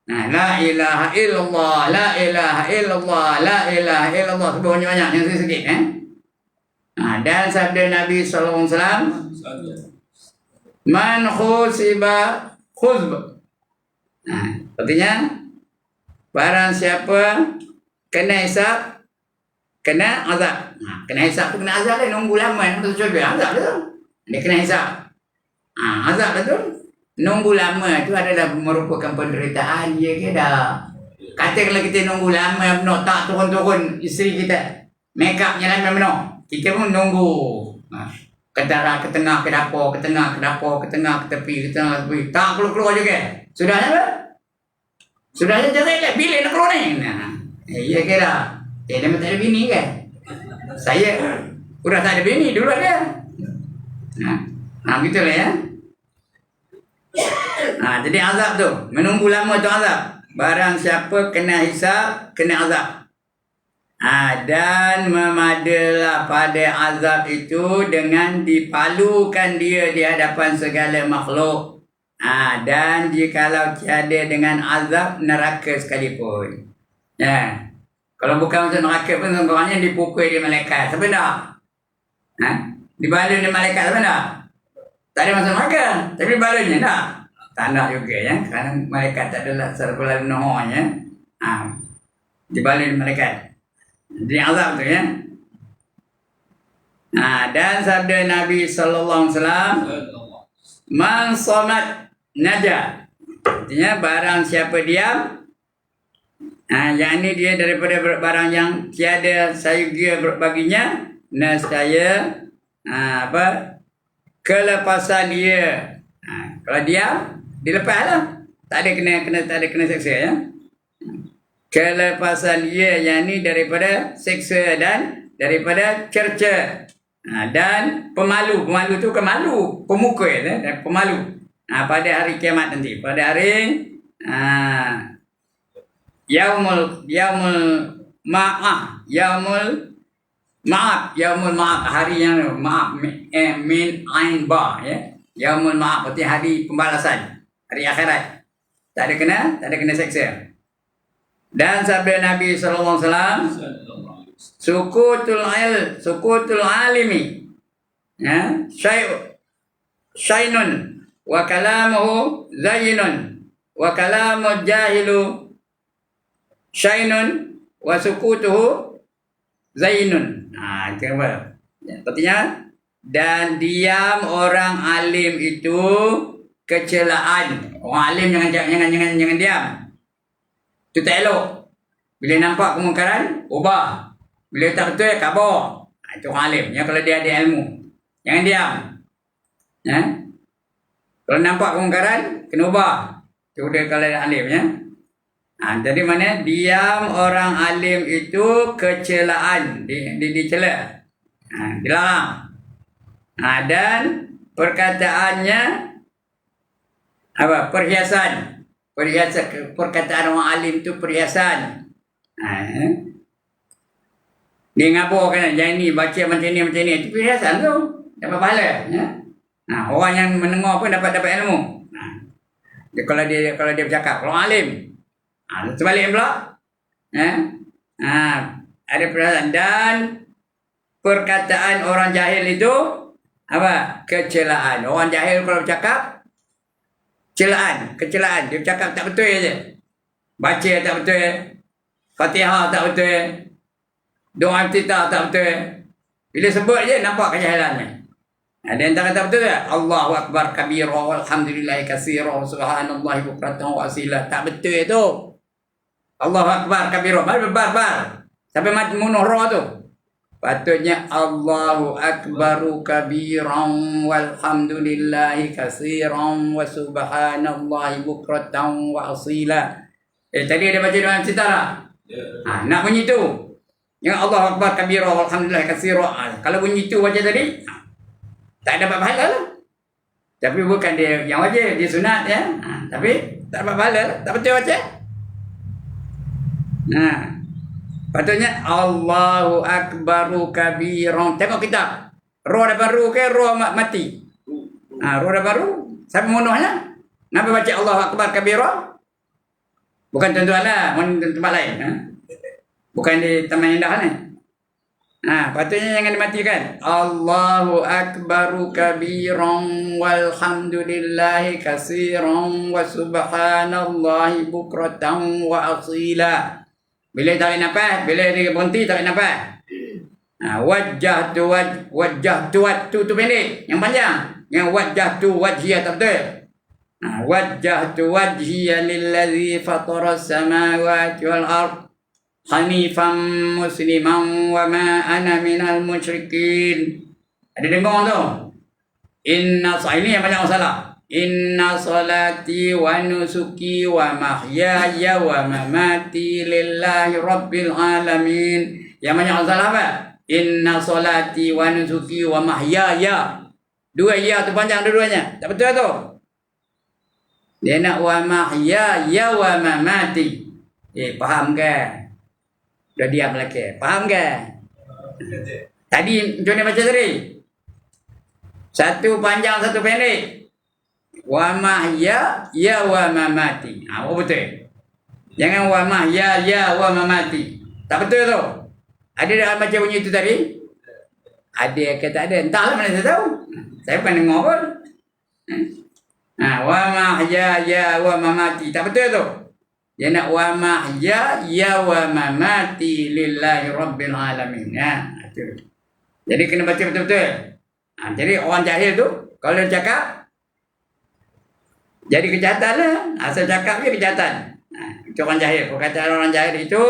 La ilaha illallah, la ilaha illallah, la ilaha illallah. Sebut banyak-banyak, yang sikit dan sabda Nabi sallallahu alaihi wasallam, man khusiba khuzb. Artinya barang siapa kena hisap, kena azab. Kena hisap tu kena azab lah. Nunggu lama nak masuk syurga. Azab tu. Dia kena hisap. Azab tu. Nunggu lama tu adalah merupakan penderitaan. Ya ke dah? Kata kalau kita nunggu lama penuh, tak turun-turun isteri kita. Make upnya lama penuh. Kita pun nunggu. Ketara ke tengah ke dapur, ke tengah ke dapur, ke tengah ke tepi, ke tengah ke tepi. Tak keluar-keluar juga. Sudahnya apa? Sudahnya cari lah. Bila nak keluar ni? Ya ke dah? Dia memang tak ada bini kan? Saya udah tak ada bini dulu ada. Begitulah ya. Jadi azab tu. Menunggu lama tu azab. Barang siapa kena hisab, kena azab. Dan memadalah pada azab itu dengan dipalukan dia di hadapan segala makhluk. Dan jikalau tiada dengan azab neraka sekalipun. Kalau bukan masuk neraka pun sebenarnya dipukul di malaikat. Siapa tak? Dibalun di malaikat siapa tak? Tak ada masuk neraka. Tapi balunnya tak? Tak nak juga ya. Kerana malaikat tak adalah serbulan nohonya. Dibalun di malaikat. Jadi azab tu ya. Dan sabda Nabi sallallahu alaihi wasallam, man somat naja. Artinya barang siapa diam, yang ini dia daripada barang yang tiada sayugia baginya, nescaya kelepasan dia. Kalau diam, dilepaslah. Tak ada kena seksa ya. Kelepasan dia yang ini daripada seksa dan daripada cerca. Dan pemalu tu kemalu, pemukul dan pemalu. Pada hari kiamat nanti, pada hari yaumul maaf, hari yang maaf, min ain ba ya. Yaumul maaf berarti hari pembalasan, hari akhirat. Tak ada kena seksa. Dan sabda Nabi sallallahu alaihi wasallam, sukutul alimi ya, syainun wa kalamuhu zayyinun wa kalamu jahilu syainun wa sukutuhu zayyinun. Itu apa? Artinya, dan diam orang alim itu kecelaan. Orang alim jangan diam. Itu tak elok. Bila nampak kemungkaran, ubah. Bila tak betul, kabur. Itu orang alim. Ya, kalau dia ada ilmu. Jangan diam. Ya? Kalau nampak kemungkaran, kena ubah. Itu dia kalau ada alim. Ya? Jadi mana? Diam orang alim itu kecelaan. Dicela. Dilarang. Dan perkataannya apa? Perhiasan. Perkataan orang alim itu perhiasan. Dia ngabur kan, jangan ni baca macam ni. Itu perhiasan tu. Dapat pahala. Ya? Orang yang mendengar pun dapat ilmu. Kalau dia bercakap, orang alim. Sebalik pula. Ada perhiasan. Dan perkataan orang jahil itu apa? Kecelaan. Orang jahil kalau bercakap, kecelaan. Dia bercakap tak betul je. Baca tak betul. Fatihah tak betul. Doa iftitah tak betul. Bila sebut je nampak kejahilannya. Ada antara tak betul tak? Allahu akbar kabira walhamdulillahi katsira subhanallahi bukratan wa asila. Tak betul itu. Allahu akbar kabira. Barbar. Sampai mati bunuh roh tu. Patutnya Allahu akbaru kabiran walhamdulillahi katsiran wa subhanallahi bukratan wa asila. Tadi ada baca dalam cerita tak? Nak bunyi tu. Yang Allahu akbar kabira walhamdulillahi katsiran. Kalau bunyi tu baca tadi, tak dapat pahala lah. Tapi bukan dia yang wajib, dia sunat ya. Tapi tak dapat pahala lah. Tak betul baca. Patutnya Allahu akbaru kabiran. Tengok kita. Roh dapat roh ke roh mati? Roh dapat roh. Siapa bunuhnya? Kenapa baca Allahu akbar kabiran? Bukan tuan-tuan lah, tempat lain. Bukan di Taman Indah ni. Patutnya jangan dimatikan. Allahu akbaru kabiran walhamdulillahi katsiran wa subhanallahi bukratan wa asila. Bila tarik nafas, bila dia berhenti tarik nafas. Wajah tu pendek, yang panjang. Yang wajah tu wajhiyah tak betul. Wajah tu wajhiyah lillazi fatara samawati wal ard hanifan musliman wa ma ana minal musyrikin. Ada dengar tu? Ini yang banyak masalah. Inna salati wa nusuki wa mahyaya wa mamati lillahi rabbil alamin. Yang banyak masalah apa? Inna salati wa nusuki wa mahyaya. Dua ya tu panjang dua-duanya. Tak betul tu. Dia nak wa mahyaya wa mamati. Faham ke? Dah diam lagi. Faham ke? Tadi macam mana baca tadi? Satu panjang, satu pendek. Wa mahya ya wa mamati. Apa betul? Jangan wa mahya ya wa mamati. Tak betul tu. Ada dah baca bunyi itu tadi? Ada ke tak ada? Entahlah, mana saya tahu. Saya bukan dengar pun. Wa mahya ya wa mamati. Tak betul tu. Dia nak wa mahya ya wa mamati lillahi rabbil alamin. Jadi kena baca betul-betul. Jadi orang jahil tu kalau dia cakap jadi kejahatan lah. Asal cakap dia kejahatan. Itu orang jahil. Perkataan orang jahil itu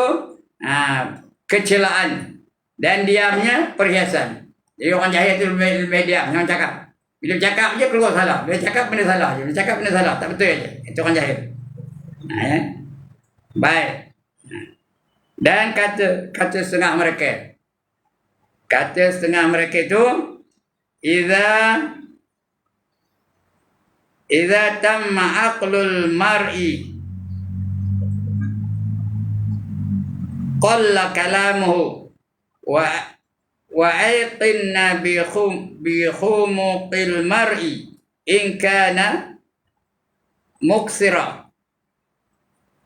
kecelaan. Dan diamnya perhiasan. Jadi orang jahil itu lebih diam. Jangan cakap. Bila cakap je keluar salah. Bila cakap benda salah je. Bila cakap benda salah. Tak betul je. Itu orang jahil. Baik. Dan kata setengah mereka. Kata setengah mereka itu. Iza tamma aqlul mar'i qalla kalamuhu wa aiqinna bi khumuqil mar'i in kana muksira.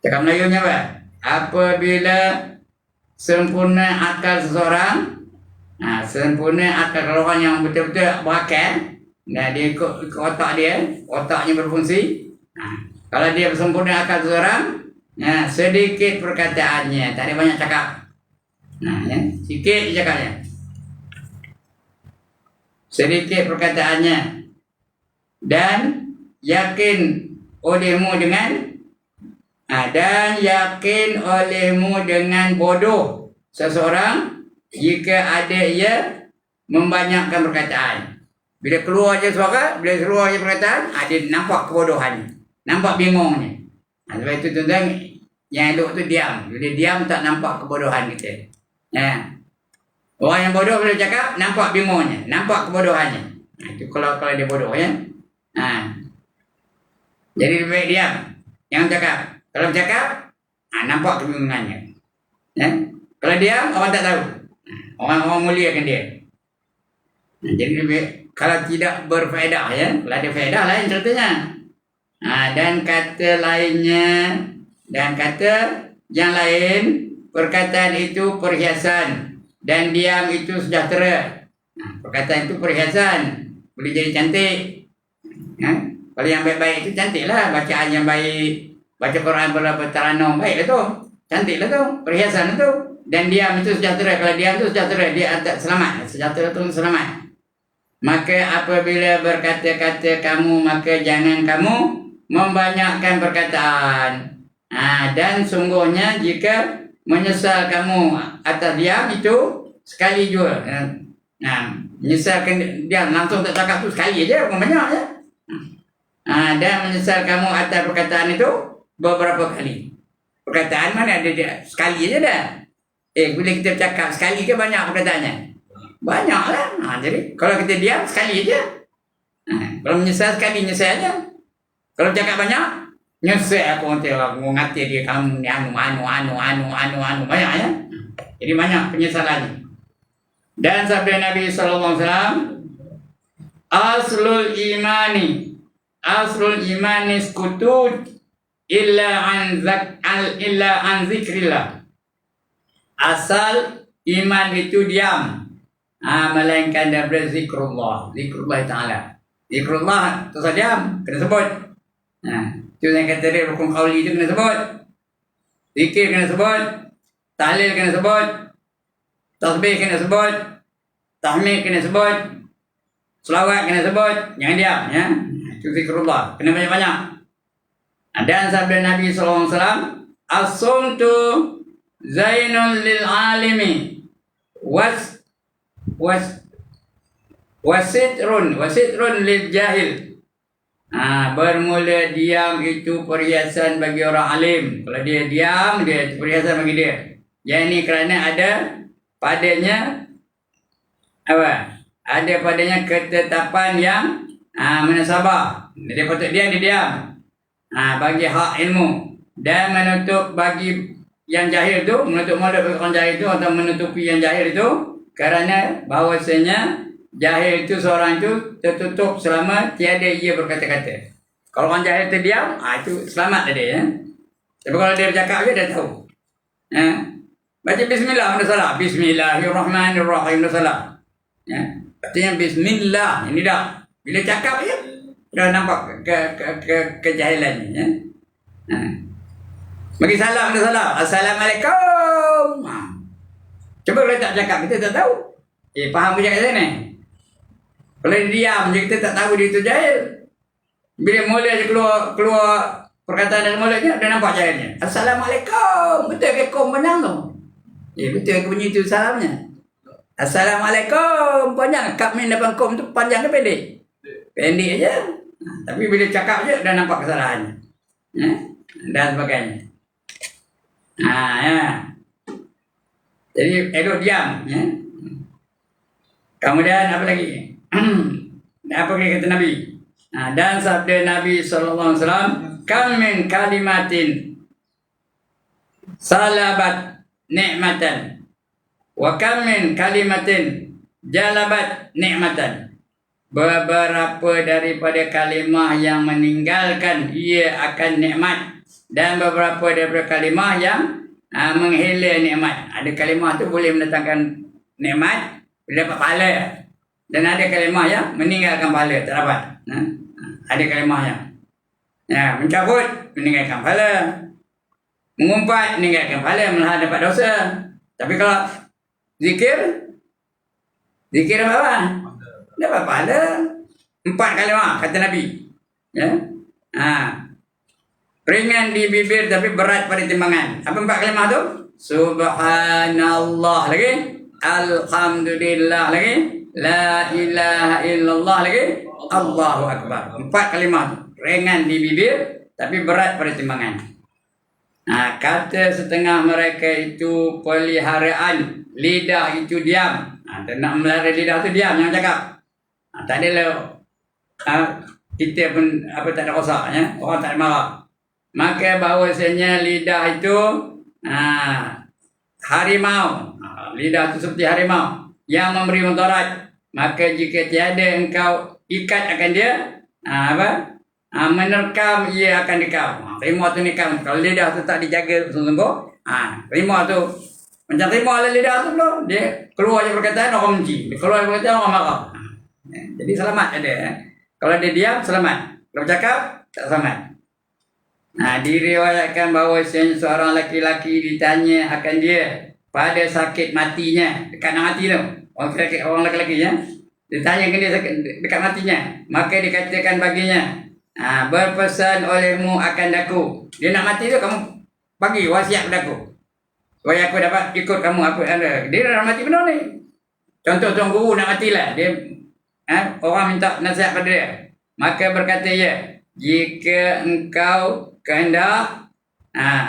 Cakap Melayunya apa? Apabila sempurna akal seseorang, sempurna akal orang yang betul-betul berakal. Dia ikut otak dia, otaknya berfungsi. Kalau dia sempurna akal seorang, sedikit perkataannya, tak ada banyak cakap. Sikit cakapnya. Sedikit perkataannya. Dan yakin olehmu dengan bodoh seseorang jika ada ia membanyakkan perkataan. Bila keluar je suara, bila keluar je perkataan, dia nampak kebodohannya. Nampak bingungnya. Sebab itu tuan-tuan, yang elok tu diam. Bila diam tak nampak kebodohan kita. Orang yang bodoh bila cakap, nampak bingungnya. Nampak kebodohannya. Itu kalau dia bodoh ya. Jadi lebih baik diam. Jangan cakap. Kalau bercakap, nampak kebingungannya. Kalau diam, orang tak tahu. Orang muliakan dia. Jadi lebih kalau tidak berfaedah ya, kalau ada faedah lain ceritanya. Dan kata lainnya, dan kata yang lain, perkataan itu perhiasan dan diam itu sejahtera. Perkataan itu perhiasan, boleh jadi cantik. Kalau yang baik-baik itu cantiklah, bacaan yang baik, baca Quran bertaranum, baiklah tu, cantiklah tu, perhiasan itu. Dan diam itu sejahtera. Kalau diam itu sejahtera, dia selamat. Sejahtera itu selamat. Maka apabila berkata-kata kamu, maka jangan kamu membanyakkan perkataan. Dan sungguhnya jika menyesal kamu atas diam itu sekali jua. Menyesalkan diam langsung tak cakap tu sekali aja, bukan banyak ya. Dan menyesal kamu atas perkataan itu beberapa kali. Perkataan mana ada dia? Sekali aja dah. Bila kita cakap sekali ke banyak perkataannya? Banyaklah. Jadi kalau kita diam sekali aja. Kalau menyesal sekali nyesal aja. Kalau cakap banyak nyesal aku ngati dia kamu ni anu banyak ya. Jadi banyak penyesalannya. Dan sabda Nabi sallallahu alaihi wasallam, aslul imani skutut illa an zikrillah. Asal iman itu diam. Melainkan daripada zikrullah ta'ala. Zikrullah tu saja kena sebut. Itu yang kata dia rukun qauli itu kena sebut. Zikir kena sebut. tahlil kena sebut, tasbih kena sebut, tahmid kena sebut, selawat kena sebut, jangan diam ya. Itu zikrullah, kena banyak-banyak. Dan sabda Nabi SAW, as-sumtu zainul lil alimi wasitrun lil jahil. Bermula diam itu perhiasan bagi orang alim. Kalau dia diam, dia perhiasan bagi dia. Yang ini kerana ada padanya apa? Ada padanya ketetapan yang menasabah. Dia patut diam, dia diam. Bagi hak ilmu dan menutup bagi yang jahil itu, menutup mulut bagi orang jahil itu atau menutupi yang jahil itu, kerana bahawasanya jahil itu seorang itu tertutup selama tiada ia berkata-kata. Kalau orang jahil terdiam, itu selamat dia ya. Tapi kalau dia bercakap je dia tahu. Baca bismillah pada salah. Bismillahirrahmanirrahim pada salah. Ya. Artinya bismillah ini dah. Bila cakap je dah nampak kejahilannya ya. Bagi salam pada salah. Assalamualaikum. Cuba kalau tak cakap kita tak tahu. Faham ke cakap sini? Kalau dia diam je kita tak tahu dia itu jahil. Bila mula je keluar perkataan dari mulutnya, dah nampak jahilnya. Assalamualaikum. Betul ke kom panjang tu? Betul ke bunyi tu salamnya? Assalamualaikum. Panjang. Kap min depan kom tu panjang ke pendek? Pendek aja. Tapi bila cakap je dah nampak kesalahannya. Dan sebagainya. Ya. Jadi elok diam ya. Kemudian apa lagi? Apa kata Nabi? Dan sabda Nabi SAW, kam min kalimatin salabat ni'matan wa kam min kalimatin jalabat ni'matan. Beberapa daripada kalimah yang meninggalkan ia akan nikmat, dan beberapa daripada kalimah yang menghila nikmat. Ada kalimah tu boleh mendatangkan nikmat, boleh dapat pahala. Dan ada kalimah yang meninggalkan pahala, tak dapat. Ada kalimah yang mencabut, meninggalkan pahala. Mengumpat, meninggalkan pahala, malah dapat dosa. Tapi kalau zikir apa? Dapat pahala. 4 kalimah kata Nabi. Ya. Ringan di bibir tapi berat pada timbangan. Apa 4 kalimah tu? Subhanallah lagi, alhamdulillah lagi, la ilaha illallah lagi, Allahu akbar. 4 kalimah tu. Ringan di bibir tapi berat pada timbangan. Kata setengah mereka itu peliharaan, lidah itu diam. Nak melihara lidah tu diam, jangan cakap. Tak adalah kita pun tak ada rosak ya. Orang tak ada marah. Maka bahawasanya lidah itu harimau. Lidah itu seperti harimau yang memberi mudarat. Maka jika tiada engkau ikat akan dia, menerkam ia akan dikam. Rimau tu nikam. Kalau lidah tu tak dijaga sungguh-sungguh, rimau tu macam rimau lah lidah tu loh. Dia keluar je perkataan orang benci. Dia keluar perkataan orang marah. Jadi selamat ada. Kalau dia diam selamat. Kalau bercakap tak selamat. Diriwayatkan bahawa seorang laki-laki ditanya akan dia pada sakit matinya, dekat nak mati tu. Orang laki-laki ya. Ditanya ke dia dekat matinya, maka dikatakan baginya, berpesan olehmu akan daku. Dia nak mati tu kamu bagi wasiat pada aku. Supaya aku dapat ikut kamu apa anda. Dia nak mati benar ni. Contoh tuan guru nak matilah. Dia orang minta nasihat pada dia. Maka berkata ia, jika engkau kehendak,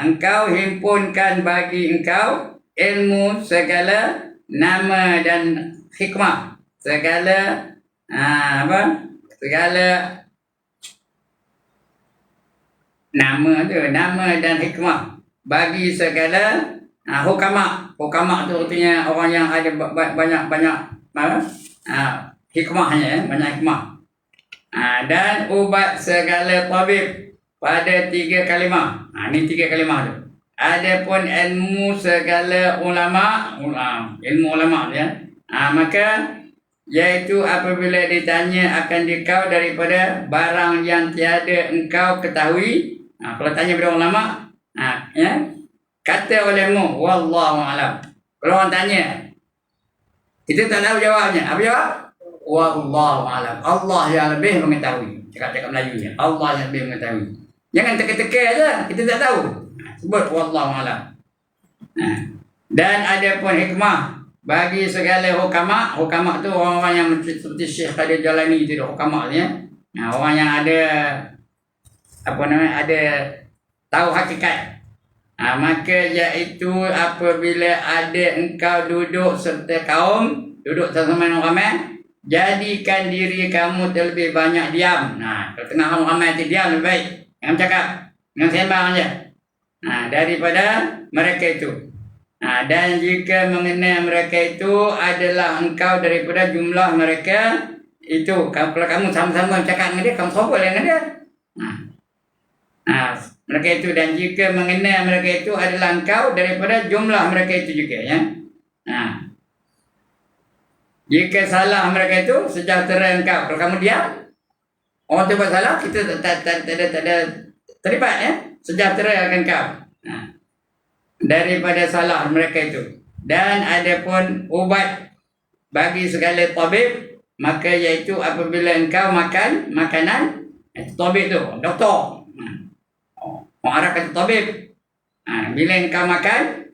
engkau himpunkan bagi engkau ilmu segala nama dan hikmah, segala segala nama dan hikmah bagi segala hukama tu artinya orang yang ada banyak hikmahnya, banyak hikmah. Dan ubat segala tabib pada 3 kalimah. Ini 3 kalimah tu. Adapun ilmu segala ulama, ilmu ulama ya. Maka iaitu apabila ditanya akan dikau daripada barang yang tiada engkau ketahui. Kalau tanya pada ulama, ya, Kata olehmu, wallahu a'lam. Kalau orang tanya, kita tak tahu jawabnya. Apa jawab? Wallahu a'lam. Allah yang lebih mengetahui. Cakap-cakap Melayunya. Allah yang lebih mengetahui. Jangan teka-teka aja. Kita tak tahu. Sebut wallahu a'lam. Dan ada pun hikmah bagi segala hukama. Hukama tu orang-orang yang seperti Syekh Qadir Jalani tu, hukama ni. Orang yang ada ada tahu hakikat. Maka iaitu apabila ada engkau duduk serta kaum, duduk bersama orang ramai, jadikan diri kamu terlebih banyak diam. Kalau tengah orang ramai tu diam lebih baik. Jangan cakap, jangan sembang aja. Daripada mereka itu. Dan jika mengenai mereka itu adalah engkau daripada jumlah mereka itu. Kalau kamu sama-sama cakap dengan dia, kamu sobol dengan dia. Mereka itu, dan jika mengenai mereka itu adalah engkau daripada jumlah mereka itu juga, ya. Jika salah mereka itu, sejahtera engkau. Kalau kamu diam, orang tu buat salah, kita tak ada terlibat, ya. Sejahtera akan engkau daripada salah mereka itu. Dan ada pun ubat bagi segala tabib, maka iaitu apabila engkau makan makanan, tabib tu, doktor. Orang Arab kata tabib. Bila engkau makan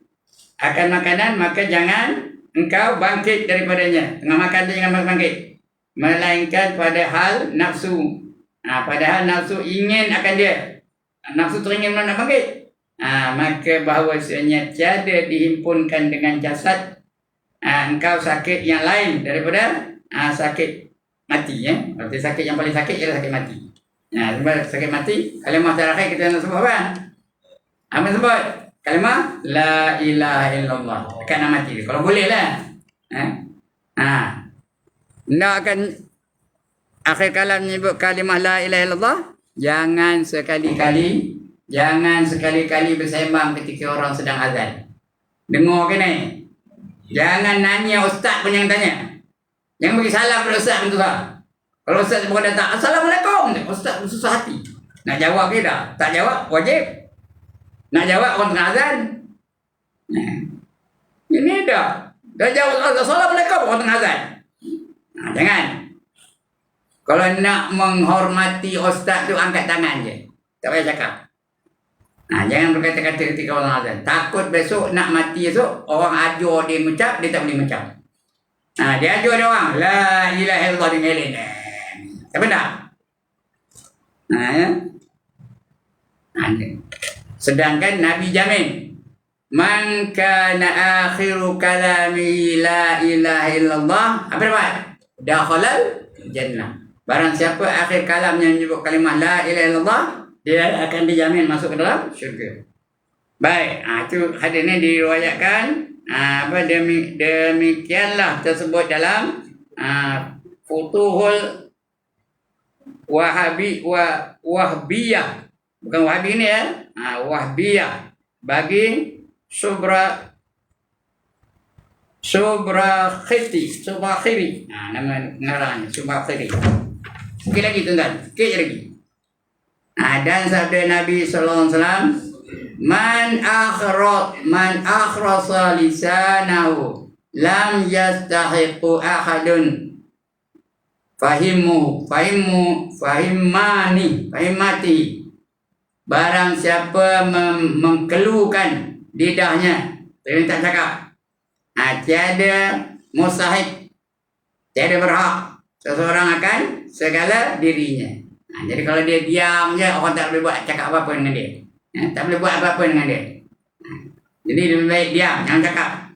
akan makanan, maka jangan engkau bangkit daripadanya. Tengah makan tu jangan bangkit. Melainkan pada hal nafsu. Padahal nafsu ingin akan dia. Nafsu teringin nak bangkit. Maka bahawasanya tiada dihimpunkan dengan jasad engkau sakit yang lain daripada sakit mati, ya. Berarti sakit yang paling sakit ialah sakit mati. Sebab sakit mati, kalimah terakhir kita nak sebut apa? Apa sebut? Kalimah la ilaha illallah. Dekat nak mati. Kalau boleh lah. Nak akan akhir kalam menyebut kalimah la ilaha illallah. Jangan sekali-kali bersembang ketika orang sedang azan. Dengar ke ni? Jangan nanya ustaz pun yang tanya. Jangan bagi salam pada ustaz pun tu lah. Kalau ustaz bukan datang, Assalamualaikum. Ustaz susah hati. Nak jawab ke tak? Tak jawab, wajib. Nak jawab orang tengah azan. Ini dah jawab Assalamualaikum orang tengah azan. Jangan. Kalau nak menghormati ustaz tu, angkat tangan je. Tak payah cakap. Jangan berkata-kata ketika orang azan. Takut besok nak mati esok, orang ajar dia mengucap, dia tak boleh mengucap. Dia ajar dia orang, la ilaha illallah dia ngelin. Tak benar. Sedangkan Nabi jamin, man kana akhiru kalami la ilaha illallah, apa dapat? Dakhalal jannah. Barang siapa akhir kalamnya menyebut kalimah la ilaha illallah, dia akan dijamin masuk ke dalam syurga. Baik, itu hadis ni diriwayatkan demikianlah tersebut dalam Futuhul Wahbiyah, bukan Wahabi ni, ya. Wahbiyah bagi Subrakhiri. Nama ngarangnya Subrakhiri. Sikit lagi tuan-tuan, sikit lagi. Dan sabda Nabi sallallahu alaihi wasallam, man akhrasa lisanahu lam yastahiqu ahadun fahimati. Barang siapa mengkeluhkan lidahnya, dia tak cakap, tiada mustahik, tiada berhak seseorang akan segala dirinya. Jadi kalau dia diam je, orang tak boleh buat cakap apa-apa dengan dia. Tak boleh buat apa-apa dengan dia. Jadi lebih baik diam, jangan cakap.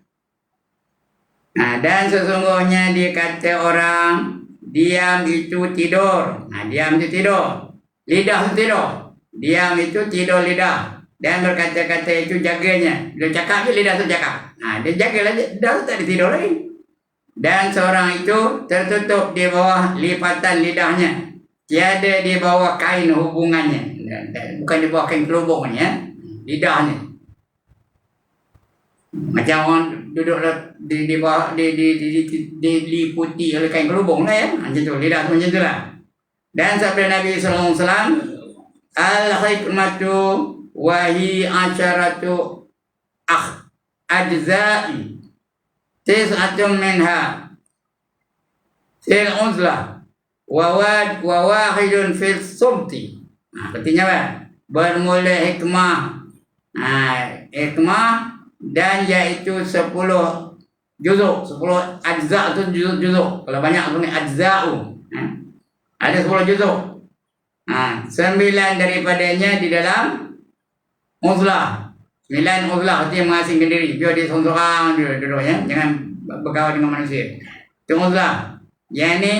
Dan sesungguhnya dia kata orang, diam itu tidur. Diam itu tidur. Lidah itu tidur. Diam itu tidur lidah. Dan berkata-kata itu jaganya. Dia cakap je, lidah itu cakap. Dia jagalah, lidah itu tak ada tidur lagi. Dan seorang itu tertutup di bawah lipatan lidahnya. Tiada di bawah kain hubungannya. Bukan di bawah kain kelubungnya, lidahnya. Macam orang duduk di bawah diliputi oleh kain kelubung lah, ya. Macam tu, lidah tu macam tu lah. Dan sabda Nabi sallallahu alaihi wasallam, al-hikmatu wahi asyaratu ajza'i tis'atun minha fil uzlah wa wahidun fil sumti. Artinya apa? Bermula hikmah. Hikmah dan yaitu 10 juzuk, 10 ajza' itu juzuk. Kalau banyak itu ajza'u. Ada 10 juzuk. 9 daripadanya di dalam uzlah. 9 uzlah artinya mengasingkan diri. Biar dia seorang duduk ya, jangan berkawan dengan manusia. Itu uzlah. Yang ini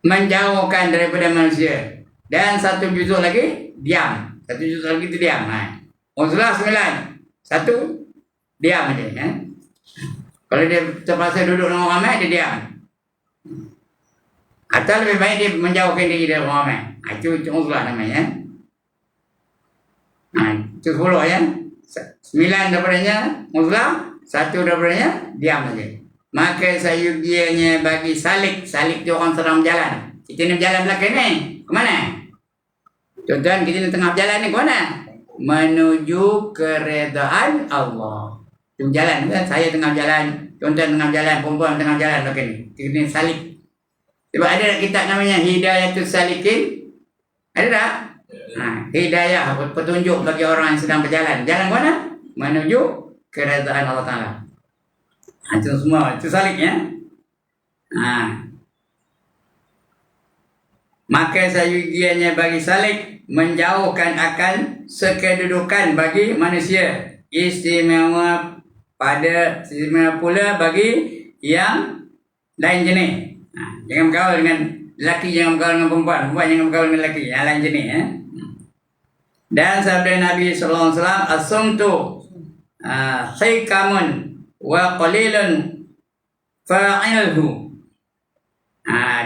menjauhkan daripada manusia. Dan 1 juzuk lagi diam. 1 juzuk lagi itu diam. Uzlah 9. 1 diam aja ya. Kalau dia terpaksa duduk dengan orang ramai, dia diam. Atau lebih baik dia menjauhkan diri dari orang ramai. Itu uzlah namanya. Itu 10 ya. 9 daripadanya uzlah, 1 daripadanya diam saja. Maka sayugianya bagi salik. Salik itu orang sedang berjalan. Kita ni berjalan belakang ni. Ke mana? Tuan-tuan, kita ni tengah berjalan ni ke mana? Menuju keredaan Allah. Itu berjalan kan? Saya tengah berjalan, tuan-tuan tengah berjalan, perempuan tengah berjalan belakang ni. Kita ni salik. Sebab ada kitab namanya Hidayatus Salikin. Ada tak? Hidayah, petunjuk bagi orang yang sedang berjalan. Jalan ke mana? Menuju keredaan Allah Ta'ala. Itu semua, itu salik ya. Maka sayugianya bagi salik menjauhkan akan sekedudukan bagi manusia. Istimewa pula bagi yang lain jenis. Jangan bergaul dengan lelaki, jangan bergaul dengan perempuan, perempuan jangan bergaul dengan lelaki, yang lain jenis ya. Dan sabda Nabi sallallahu alaihi wasallam, as-sumtu hikamun wa qalilun fa'ilhu.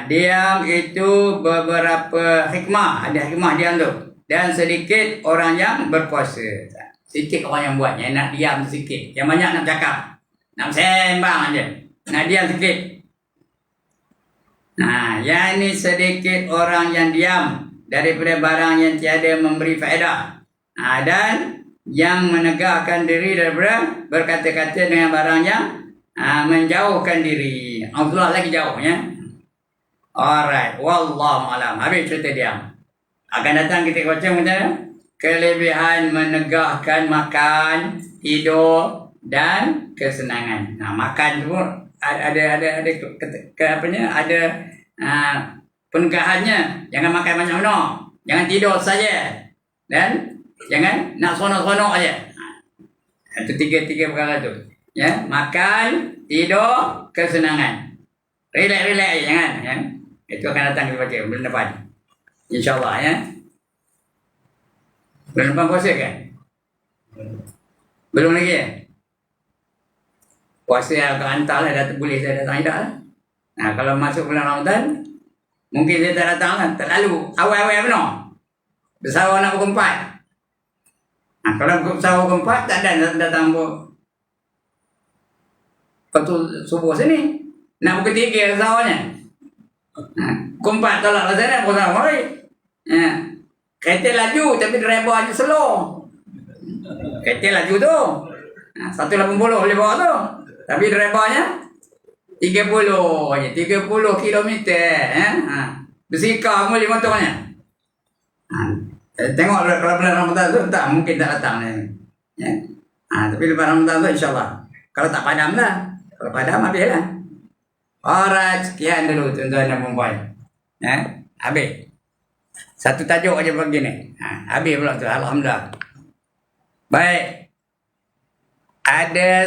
Diam itu beberapa hikmah, ada hikmah diam tu, dan sedikit orang yang berpuasa. Sikit orang yang buatnya, nak diam sikit. Yang banyak nak cakap, nak sembang aja, nak diam sikit. Yang ini sedikit orang yang diam daripada barang yang tiada memberi faedah, dan yang menegakkan diri daripada berkata-kata dengan barang yang menjauhkan diri. Allah lagi jauh ya. Alright, wallahu alam. Habis cerita diam. Akan datang kita baca macam kelebihan menegakkan makan, tidur dan kesenangan. Makan tu ada penegahannya. Jangan makan banyak-banyak. Jangan tidur saja. Dan jangan nak sonok-sonok aja. Itu tiga perkara tu. Ya, makan, tidur, kesenangan. Relax aja jangan ya. Itu akan datang kita baca bulan depan. InsyaAllah ya. Bulan depan puasa kan? Belum lagi ya? Puasa agak hantar lah, boleh saya datang tidak lah. Kalau masuk bulan Ramadan, mungkin saya tak datang lah. Terlalu awal-awal benar. Bersawar nak pukul 4. Kalau bersawar pukul 4, tak ada datang waktu subuh sini. Nak pukul 3 bersawanya. Pukul 4 tolak lah sana, pukul sama lagi. Kereta laju tapi driver aja slow. Kereta laju tu 180 boleh bawa tu, tapi drivernya 30 aja, 30 kilometer bersikap muli motornya. Tengok kalau bulan Ramadan tu tak mungkin tak datang ya. Tapi lepas Ramadan tu insyaAllah. Kalau tak padam lah. Kalau padam habis lah. Alright, sekian dulu tuan-tuan dan puan-puan. Habis. Satu tajuk aja begini. Habis pula tu, alhamdulillah. Baik. Ada